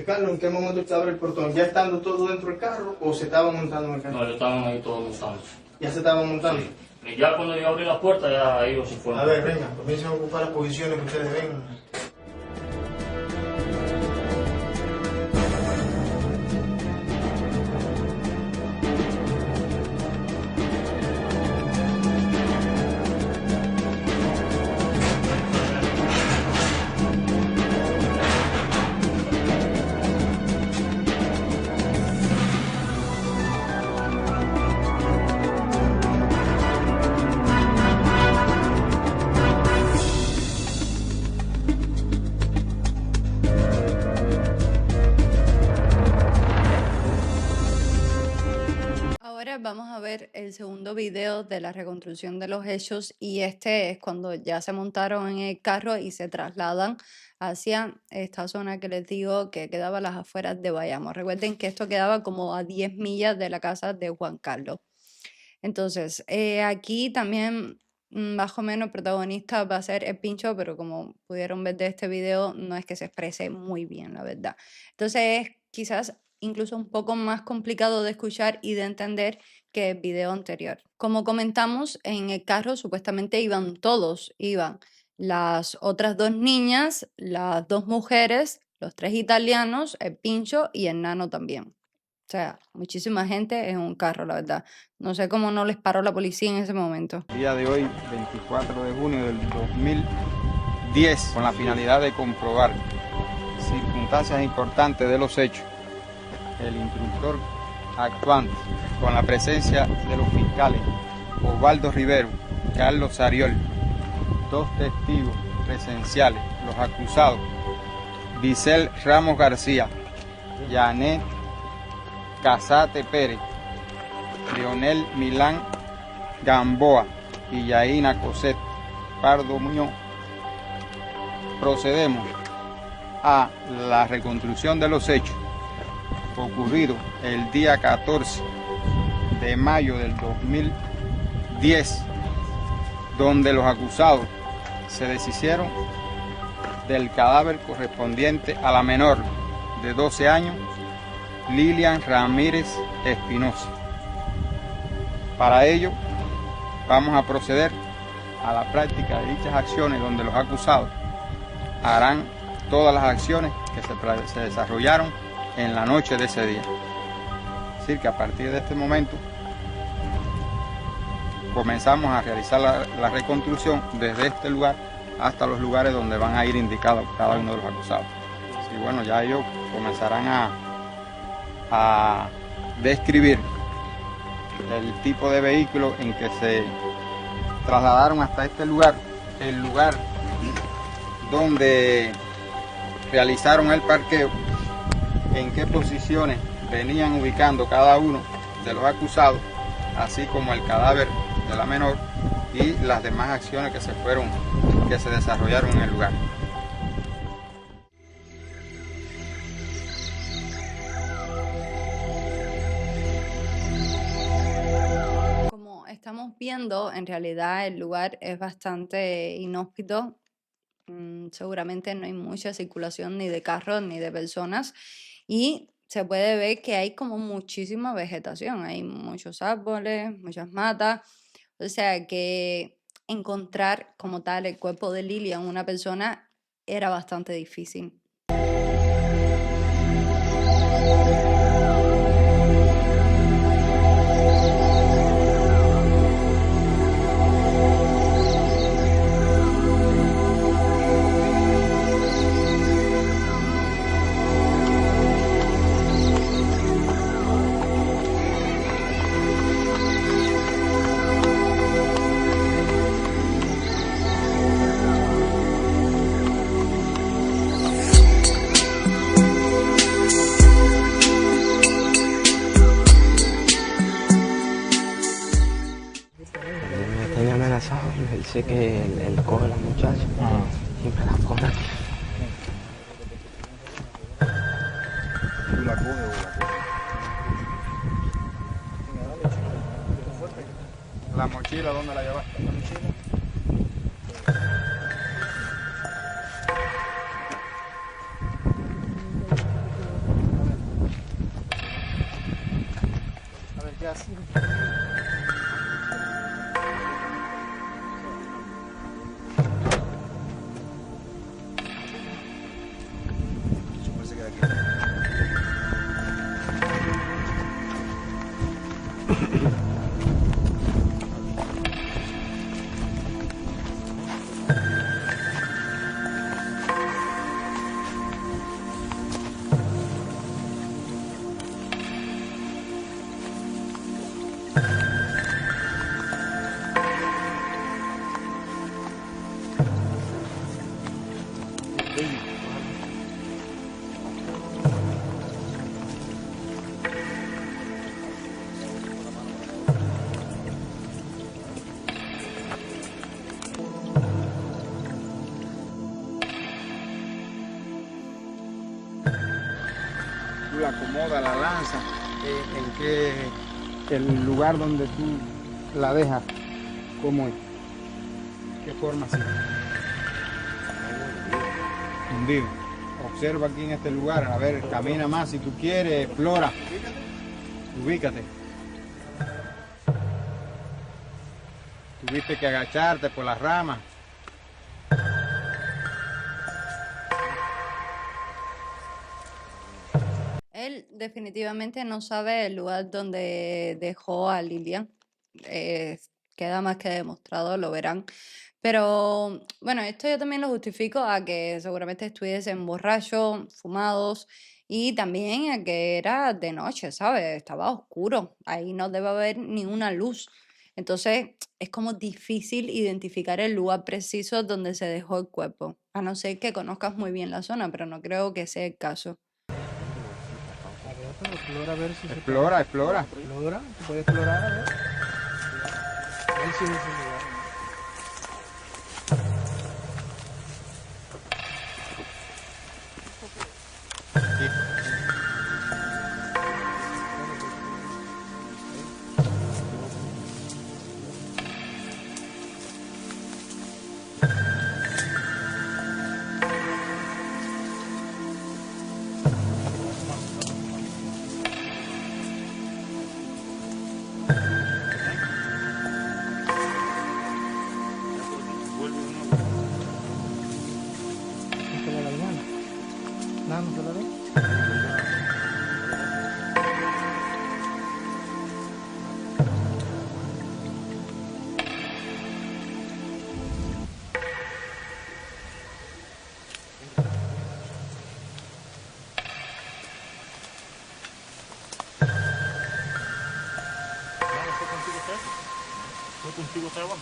Carlos, ¿en qué momento te abre el portón? ¿Ya estando todo dentro del carro o se estaba montando en el carro? No, ellos estaban ahí todos montando. Ya se estaba montando. Y ya cuando yo abrí la puerta, ya ellos se fueron. A ver, venga, comiencen a ocupar las posiciones que ustedes ven. Ahora vamos a ver el segundo video de la reconstrucción de los hechos y este es cuando ya se montaron en el carro y se trasladan hacia esta zona que les digo que quedaba a las afueras de Bayamo. Recuerden que esto quedaba como a 10 millas de la casa de Juan Carlos. Entonces, aquí también más o menos el protagonista va a ser el Pincho, pero como pudieron ver de este video, no es que se exprese muy bien, la verdad. Entonces, es quizás incluso un poco más complicado de escuchar y de entender que el video anterior. Como comentamos, en el carro supuestamente iban todos, iban las otras dos niñas, las dos mujeres, los tres italianos, el Pincho y el Nano también. O sea, muchísima gente en un carro, la verdad. No sé cómo no les paró la policía en ese momento. Día de hoy, 24 de junio del 2010, con la finalidad de comprobar circunstancias importantes de los hechos, el instructor actuante, con la presencia de los fiscales Osvaldo Rivero, Carlos Sariol, dos testigos presenciales, los acusados, Vicel Ramos García, Yanet Casate Pérez, Leonel Milán Gamboa y Yaina Coset Pardo Muñoz, procedemos a la reconstrucción de los hechos ocurridos el día 14 de mayo del 2010, donde los acusados se deshicieron del cadáver correspondiente a la menor de 12 años, Lilian Ramírez Espinosa. Para ello, vamos a proceder a la práctica de dichas acciones donde los acusados harán todas las acciones que se desarrollaron en la noche de ese día. Es decir, que a partir de este momento comenzamos a realizar la reconstrucción desde este lugar hasta los lugares donde van a ir indicados cada uno de los acusados. Y bueno, ya ellos comenzarán a describir el tipo de vehículo en que se trasladaron hasta este lugar, el lugar donde realizaron el parqueo, en qué posiciones venían ubicando cada uno de los acusados, así como el cadáver de la menor y las demás acciones que se desarrollaron en el lugar. Como estamos viendo, en realidad el lugar es bastante inhóspito. Seguramente no hay mucha circulación ni de carros ni de personas y se puede ver que hay como muchísima vegetación, hay muchos árboles, muchas matas, o sea que encontrar como tal el cuerpo de Lilian, una persona, era bastante difícil. amenazado, él dice que él coge a las muchachas y me las pone aquí. ¿Tú la coges o la coges? ¿La mochila dónde la llevaste? ¿La mochila? A ver, ¿qué hace? Se queda aquí. Tú la acomodas, la lanzas, en qué el lugar donde tú la dejas, ¿cómo es? ¿Qué forma sigue? Hundido. Observa aquí en este lugar, a ver, camina más si tú quieres, explora. Ubícate. Tuviste que agacharte por las ramas. Él definitivamente no sabe el lugar donde dejó a Lilian. Queda más que demostrado, lo verán. Pero bueno, esto yo también lo justifico a que seguramente estuviesen borrachos, fumados y también a que era de noche, ¿sabes? Estaba oscuro, ahí no debe haber ni una luz. Entonces es como difícil identificar el lugar preciso donde se dejó el cuerpo, a no ser que conozcas muy bien la zona, pero no creo que sea el caso. Explora a ver si Explora, explora. explora, tú puedes explorar a ver. A ver si es ese lugar. ¿Esto es la iguana? Nada, no se la ve. ¿Fue contigo usted? ¿Fue contigo usted, Juan?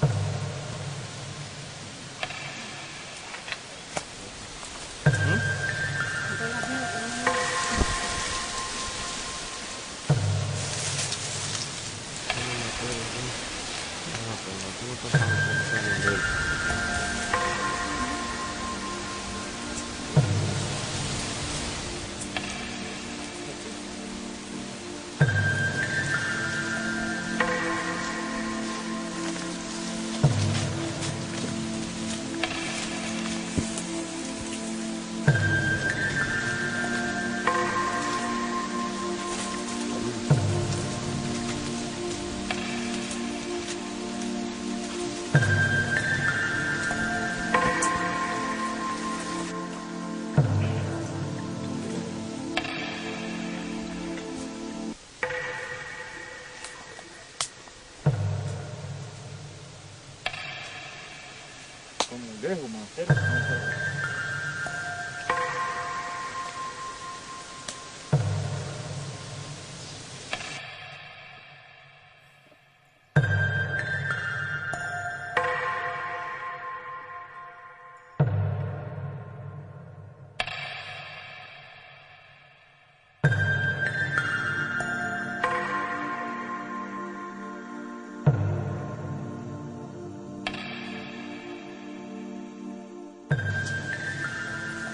Con el dejo, man.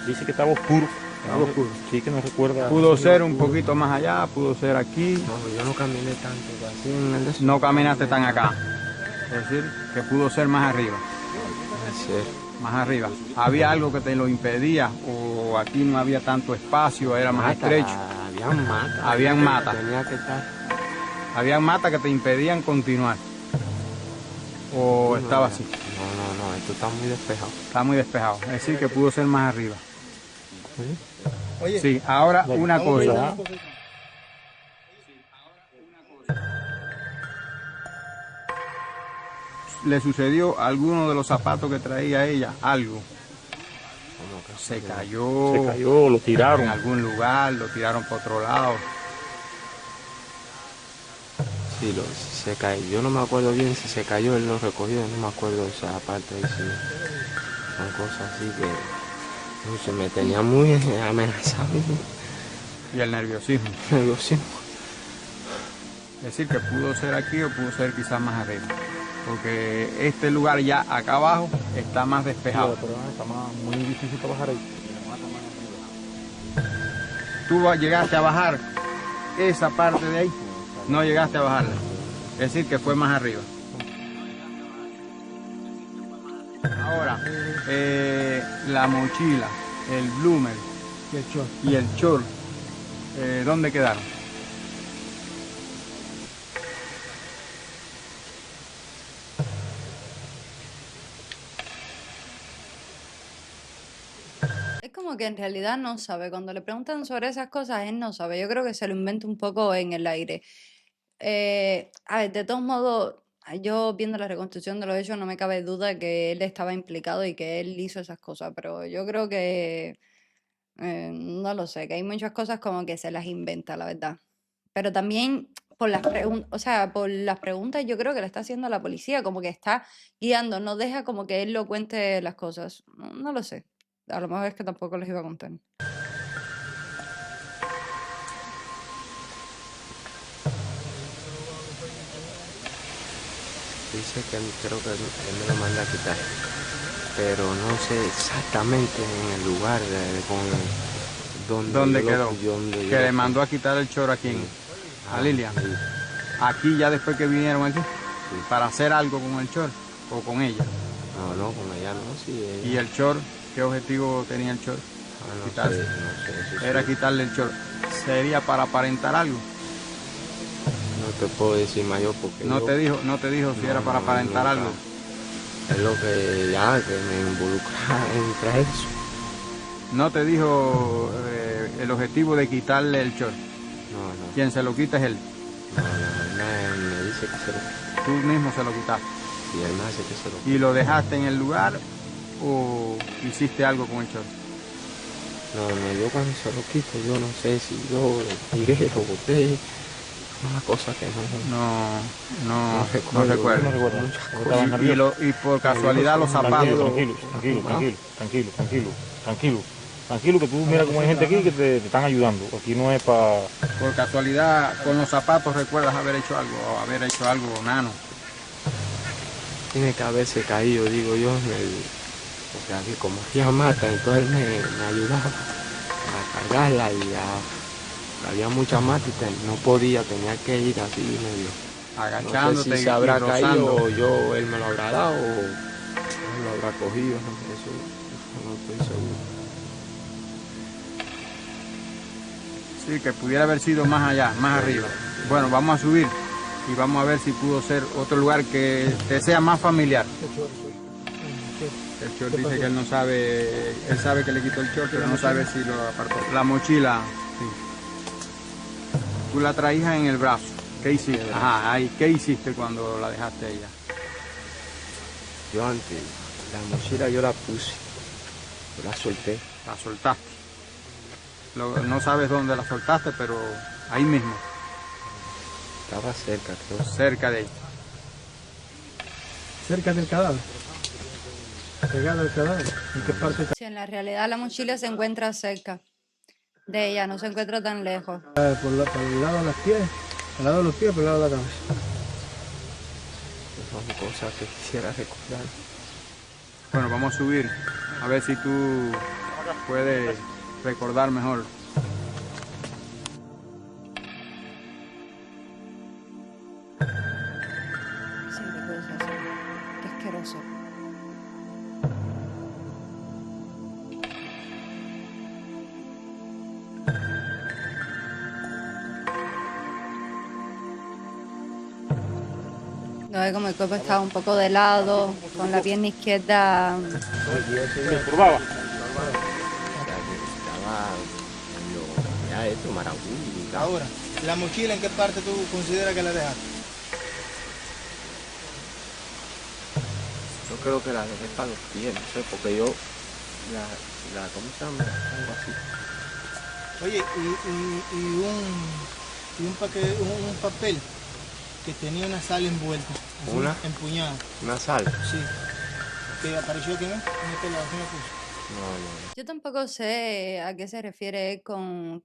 Dice que estaba oscuro. Estaba oscuro. Sí, que no recuerda. Pudo ser un poquito más allá, pudo ser aquí. No, yo no caminé tanto así en el desierto. No caminaste tan acá. Es decir, que pudo ser más arriba. Puede ser. Más arriba. ¿Había algo que te lo impedía o aquí no había tanto espacio, era más estrecho? Habían matas. Habían matas. Tenía que estar. Habían matas que te impedían continuar. ¿O estaba así? No, esto está muy despejado. Está muy despejado. Es decir, que pudo ser más arriba. Oye, Sí, ahora una cosa. ¿Le sucedió a alguno de los zapatos que traía ella algo? Se cayó. Se cayó, lo tiraron. En algún lugar, lo tiraron para otro lado. Sí, se cayó. Yo no me acuerdo bien si se cayó, él lo recogió, no me acuerdo de esa parte ahí, sí. Son cosas así que se me tenía muy amenazado. Y el nerviosismo. Nerviosismo. Es decir, que pudo ser aquí o pudo ser quizás más arriba. Porque este lugar ya acá abajo está más despejado. Pero está muy difícil trabajar ahí. Tú llegaste a bajar esa parte de ahí, no llegaste a bajarla. Es decir, que fue más arriba. Ahora, la mochila, el bloomer y el short, ¿dónde quedaron? Es como que en realidad no sabe. Cuando le preguntan sobre esas cosas, él no sabe. Yo creo que se lo inventa un poco en el aire. A ver, de todos modos, yo viendo la reconstrucción de los hechos no me cabe duda que él estaba implicado y que él hizo esas cosas, pero yo creo que, no lo sé, que hay muchas cosas como que se las inventa, la verdad. Pero también por las preguntas, o sea, por las preguntas yo creo que le está haciendo a la policía, como que está guiando, no deja como que él lo cuente las cosas. No lo sé. A lo mejor es que tampoco les iba a contar. Dice que creo que él me lo manda a quitar. Pero no sé exactamente en el lugar ¿Dónde yo quedó? donde Que yo le lo- mandó a quitar el choro a quién, a Lilian. Sí, Aquí ya después que vinieron aquí, sí. para hacer algo con el chor o con ella. No, con ella no, sí. Ella, Y el chor, ¿qué objetivo tenía el chor? no quitarse. sé, eso Era sí. quitarle el chor. ¿Sería para aparentar algo? No te puedo decir mayor porque No yo- te dijo si No, era para no, aparentar nunca. algo. Es lo que ya que me involucra en traer eso. No te dijo el objetivo de quitarle el chor. No. Quien se lo quita es él. No, él me dice que se lo... Tú mismo se lo quitaste. Y él me hace que se lo... ¿Y lo dejaste en el lugar o hiciste algo con el chor? No, yo cuando se lo quito, yo no sé si yo lo tiré, lo boté. Una cosa que no recuerdo. No recuerdo. Muchas Estaba cosas. nervioso. Y por casualidad los zapatos. Tranquilo, que tú mira cómo hay gente aquí que te están ayudando. Aquí no es para... Por casualidad con los zapatos recuerdas haber hecho algo, nano. Tiene que haberse caído, digo yo, porque aquí como hacía mata, entonces me ayudaba a cargarla y había mucha mata y no podía, tenía que ir así medio. Agachándote No sé si y se habrá rozando. caído o él me lo habrá dado o él lo habrá cogido, no, eso no estoy seguro. Sí, que pudiera haber sido más allá, más arriba. Bueno, vamos a subir y vamos a ver si pudo ser otro lugar que te sea más familiar. El chor dice que él no sabe, él sabe que le quitó el chor, pero no sabe si lo apartó. La mochila, sí. Tú la traías en el brazo. ¿Qué hiciste? Ajá, ahí, ¿qué hiciste cuando la dejaste ella? Yo antes, la mochila yo la puse, yo la solté. La soltaste. No sabes dónde la soltaste, pero ahí mismo, Estaba cerca, creo. cerca de ahí. cerca del cadáver. Pegado al cadáver. ¿En qué parte? Sí, en la realidad la mochila se encuentra cerca de ella, no se encuentra tan lejos. Por el lado de los pies. Al lado de los pies, por el lado de la cabeza. Son cosas que quisiera recordar. Bueno, vamos a subir a ver si tú puede recordar mejor. Siempre puedes hacer. Qué asqueroso. No ve como el cuerpo estaba un poco de lado, con la pierna izquierda. ¿Se curvaba? Ya esto, marabú. Ahora, ¿la mochila en qué parte tú consideras que la dejaste? Yo creo que la dejé para los pies, no sé, porque yo ¿cómo se llama? Algo así. Oye, y un papel que tenía una sal envuelta, así, ¿Una? empuñada. ¿Una sal? Sí. ¿Que apareció aquí, no? En este lado, ¿sí me puso? No. Yo tampoco sé a qué se refiere él con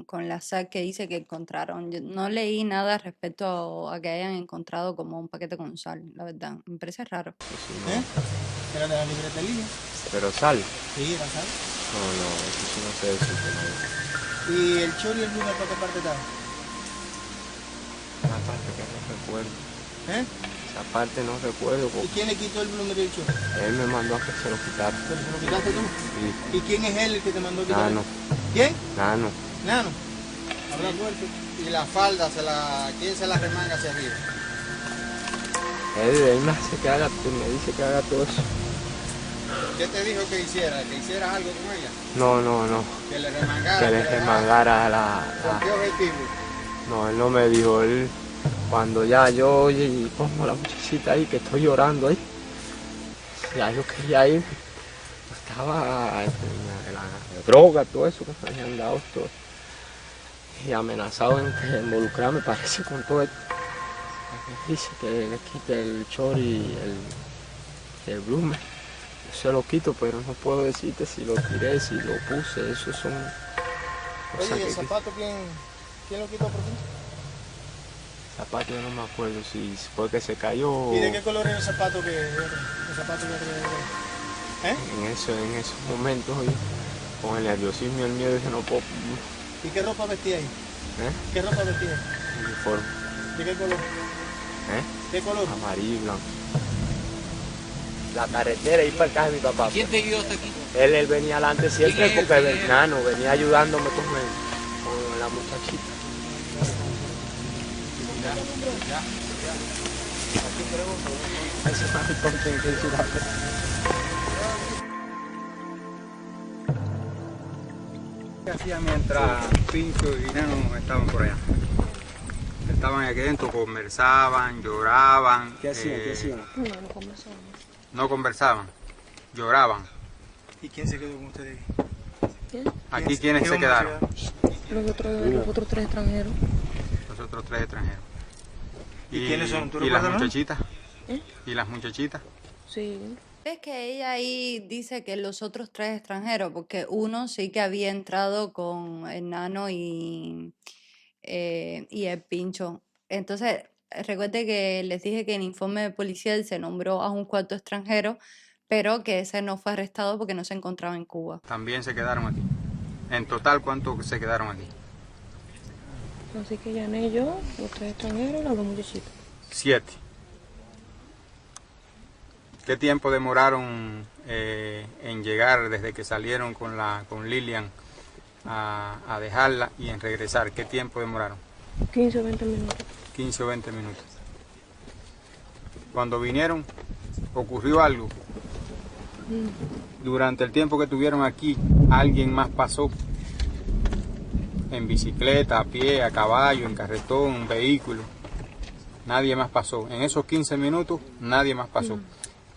la sal que dice que encontraron. Yo no leí nada respecto a que hayan encontrado como un paquete con sal, la verdad. Me parece raro. Eso no. ¿Eh? Era de la libreta de línea. ¿Pero sal? Sí, era sal. No, eso sí no sé decirte nada. ¿Y el chori y el lunes para qué parte estaba? Esa parte que no recuerdo. ¿Eh? Esa parte no recuerdo ¿Y porque quién le quitó el bloomer y el chori? él me mandó a que se lo quitara. ¿Pero se lo quitaste tú? Sí. ¿Y quién es él el que te mandó a quitar? Nano. ¿Quién? Nano. Nano. Habla fuerte. ¿Y la falda, quién se la remanga hacia arriba? Él me hace que haga, me dice que haga todo eso. ¿Qué te dijo que hiciera? ¿Que hicieras algo con ella? No. ¿Que le remangara? Que le remangara ¿Con qué objetivo? No, él no me dijo, él cuando ya yo oye y pongo a la muchachita ahí que estoy llorando ahí, ya yo quería ir, estaba en la droga, todo eso que me habían dado, todo. Y amenazado en que involucrarme parece con todo esto. Dice que le quite el chori y el bloomer. Yo se lo quito, pero no puedo decirte si lo tiré, si lo puse, eso son cosas. Oye, ¿y el que zapato quién lo quitó por ti? zapato yo no me acuerdo si fue que se cayó. ¿Y de qué color era el zapato que ¿Eh? En esos momentos yo, con el nerviosismo y el miedo dije no puedo. ¿Y qué ropa vestía ahí? ¿Eh? ¿Qué ropa vestía? Uniforme. ¿De qué color? ¿Eh? ¿Qué color? Amarillo y blanco. La carretera y para el casa de mi papá. ¿Quién te guió hasta aquí? Él venía adelante siempre ¿Quién es? porque ¿Quién es? Nano venía ayudándome con la muchachita. Ese maricón tiene que decir algo. ¿Qué hacía mientras Pincho y Nano estaban por allá? Estaban aquí adentro, conversaban, lloraban. ¿Qué hacían? No conversaban, lloraban. ¿Y quién se quedó con ustedes? Aquí, ¿quiénes se quedaron? Los otros tres extranjeros. Los otros 3 extranjeros. ¿Y quiénes son? ¿Tú ¿Y las recuerdas, no? muchachitas? ¿Eh? ¿Y las muchachitas? Sí. Es que ella ahí dice que los otros 3 extranjeros, porque uno sí que había entrado con el Nano y el Pincho. Entonces, recuerde que les dije que en el informe policial se nombró a un 4º extranjero, pero que ese no fue arrestado porque no se encontraba en Cuba. También se quedaron aquí. En total, ¿cuántos se quedaron aquí? Así que Yané y yo, los 3 extranjeros y las 2 muchachitas. 7. ¿Qué tiempo demoraron en llegar desde que salieron con Lilian a dejarla y en regresar? ¿Qué tiempo demoraron? 15 o 20 minutos. 15 o 20 minutos. Cuando vinieron, ¿ocurrió algo? Durante el tiempo que estuvieron aquí, ¿alguien más pasó? En bicicleta, a pie, a caballo, en carretón, en vehículo. Nadie más pasó. En esos 15 minutos, nadie más pasó.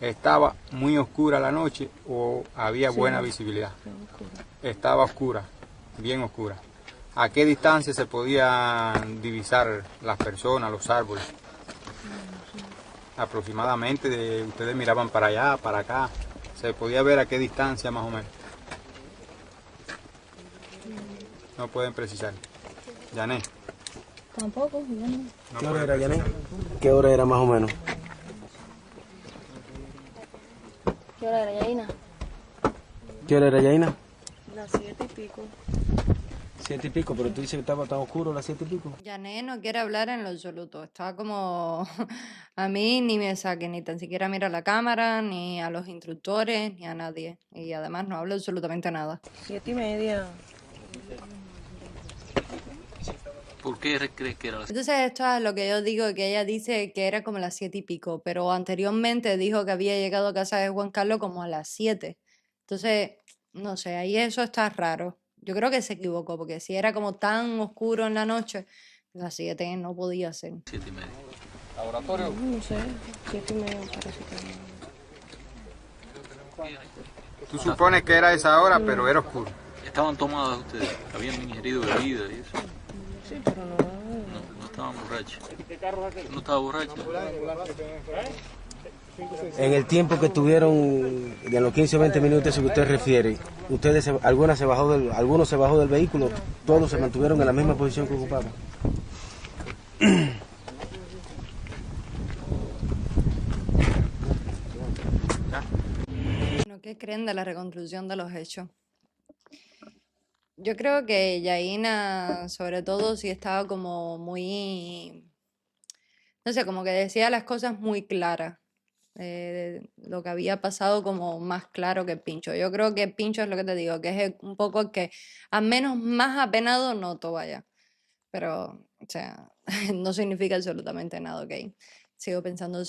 ¿Estaba muy oscura la noche o había buena visibilidad? Estaba oscura, bien oscura. ¿A qué distancia se podían divisar las personas, los árboles? Aproximadamente, ustedes miraban para allá, para acá. ¿Se podía ver a qué distancia más o menos? No pueden precisar. Yané. Tampoco, yo no. No ¿Qué hora pueden era, Yané? precisar. ¿Qué hora era más o menos? ¿Qué hora era, Yaina? ¿Qué hora era, Yaina? pico. 7 y pico, pero tú dices que estaba tan oscuro a las 7 y pico. Yané no quiere hablar en lo absoluto. Está como a mí ni me saque, ni tan siquiera mira a la cámara, ni a los instructores, ni a nadie. Y además no hablo absolutamente nada. 7:30. ¿Por qué crees que era la... Entonces esto es lo que yo digo, que ella dice que era como las 7 y pico, pero anteriormente dijo que había llegado a casa de Juan Carlos como a las 7. Entonces, no sé, ahí eso está raro. Yo creo que se equivocó, porque si era como tan oscuro en la noche, las 7 no podía ser. 7:30? Laboratorio. No sé, 7:30 parece que no. Tú supones que era esa hora, pero era oscuro. ¿Estaban tomadas ustedes? ¿Habían ingerido bebida y eso? Sí, pero no. No estaban borrachos. ¿No estaba borracho? En el tiempo que estuvieron, de los 15 o 20 minutos eso que usted refiere, algunos se bajó del vehículo, todos se mantuvieron en la misma posición que ocupaban. Bueno, ¿qué creen de la reconstrucción de los hechos? Yo creo que Yaina, sobre todo, sí estaba como muy, no sé, como que decía las cosas muy claras. Lo que había pasado como más claro que Pincho. Yo creo que Pincho es lo que te digo, que es un poco el que al menos más apenado noto, vaya. Pero, o sea, no significa absolutamente nada, ¿ok? Sigo pensando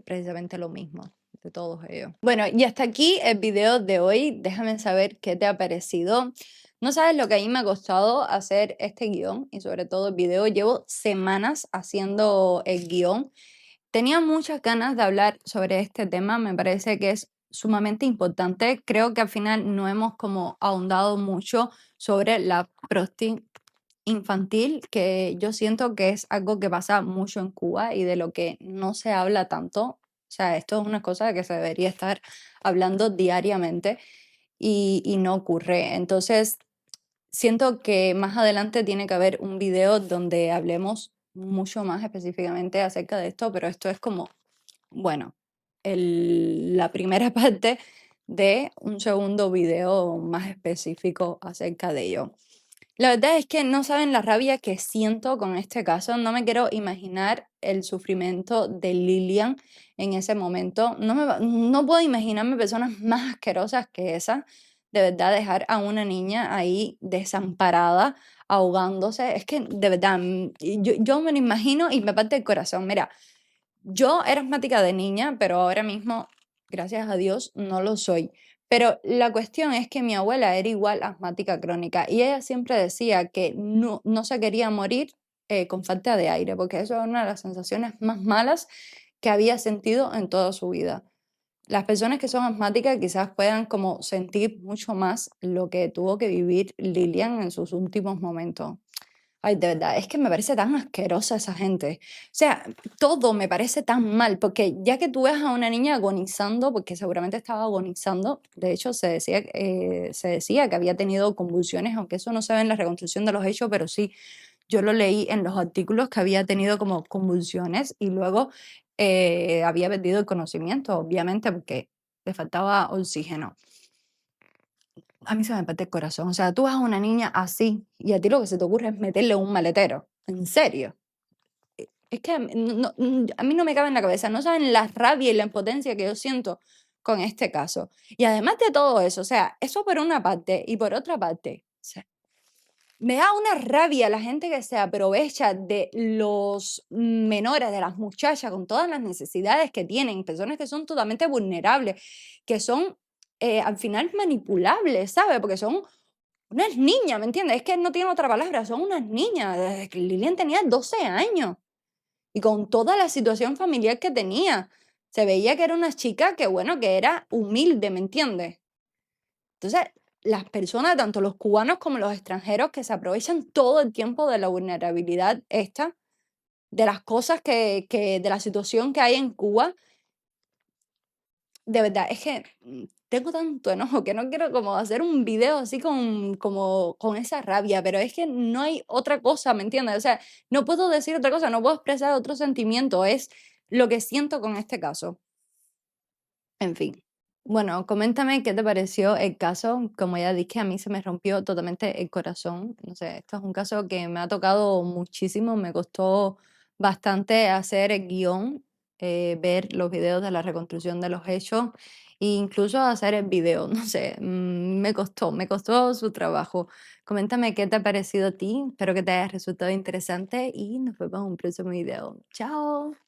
precisamente lo mismo de todos ellos. Bueno, y hasta aquí el video de hoy. Déjame saber qué te ha parecido. No sabes lo que a mí me ha costado hacer este guión y sobre todo el video. Llevo semanas haciendo el guión. Tenía muchas ganas de hablar sobre este tema. Me parece que es sumamente importante. Creo que al final no hemos como ahondado mucho sobre la prostitución infantil, que yo siento que es algo que pasa mucho en Cuba y de lo que no se habla tanto. O sea, esto es una cosa que se debería estar hablando diariamente y no ocurre. Entonces, siento que más adelante tiene que haber un video donde hablemos mucho más específicamente acerca de esto, pero esto es como, bueno, la primera parte de un segundo video más específico acerca de ello. La verdad es que no saben la rabia que siento con este caso. No me quiero imaginar el sufrimiento de Lilian en ese momento. No puedo imaginarme personas más asquerosas que esa. De verdad, dejar a una niña ahí desamparada, ahogándose. Es que, de verdad, yo me lo imagino y me parte el corazón. Mira, yo era asmática de niña, pero ahora mismo, gracias a Dios, no lo soy. Pero la cuestión es que mi abuela era igual asmática crónica y ella siempre decía que no se quería morir con falta de aire, porque eso era una de las sensaciones más malas que había sentido en toda su vida. Las personas que son asmáticas quizás puedan como sentir mucho más lo que tuvo que vivir Lilian en sus últimos momentos. Ay, de verdad, es que me parece tan asquerosa esa gente. O sea, todo me parece tan mal, porque ya que tú ves a una niña agonizando, porque seguramente estaba agonizando, de hecho se decía que había tenido convulsiones, aunque eso no se ve en la reconstrucción de los hechos, pero sí, yo lo leí en los artículos que había tenido como convulsiones y luego había perdido el conocimiento, obviamente, porque le faltaba oxígeno. A mí se me parte el corazón. O sea, tú vas a una niña así y a ti lo que se te ocurre es meterle un maletero. ¿En serio? Es que a mí no me cabe en la cabeza. No saben la rabia y la impotencia que yo siento con este caso. Y además de todo eso, o sea, eso por una parte y por otra parte, o sea, me da una rabia la gente que se aprovecha de los menores, de las muchachas, con todas las necesidades que tienen, personas que son totalmente vulnerables, que son al final manipulables, ¿sabes? Porque son unas niñas, ¿me entiendes? Es que no tiene otra palabra, son unas niñas. Desde que Lilian tenía 12 años y con toda la situación familiar que tenía, se veía que era una chica que, bueno, que era humilde, ¿me entiendes? Entonces, las personas, tanto los cubanos como los extranjeros, que se aprovechan todo el tiempo de la vulnerabilidad esta, de las cosas de la situación que hay en Cuba, de verdad, es que tengo tanto enojo que no quiero como hacer un video así con esa rabia, pero es que no hay otra cosa, ¿me entiendes? O sea, no puedo decir otra cosa, no puedo expresar otro sentimiento, es lo que siento con este caso. En fin. Bueno, coméntame qué te pareció el caso. Como ya dije, a mí se me rompió totalmente el corazón. No sé, esto es un caso que me ha tocado muchísimo. Me costó bastante hacer el guión, ver los videos de la reconstrucción de los hechos e incluso hacer el video. No sé, me costó su trabajo. Coméntame qué te ha parecido a ti. Espero que te haya resultado interesante y nos vemos en un próximo video. Chao.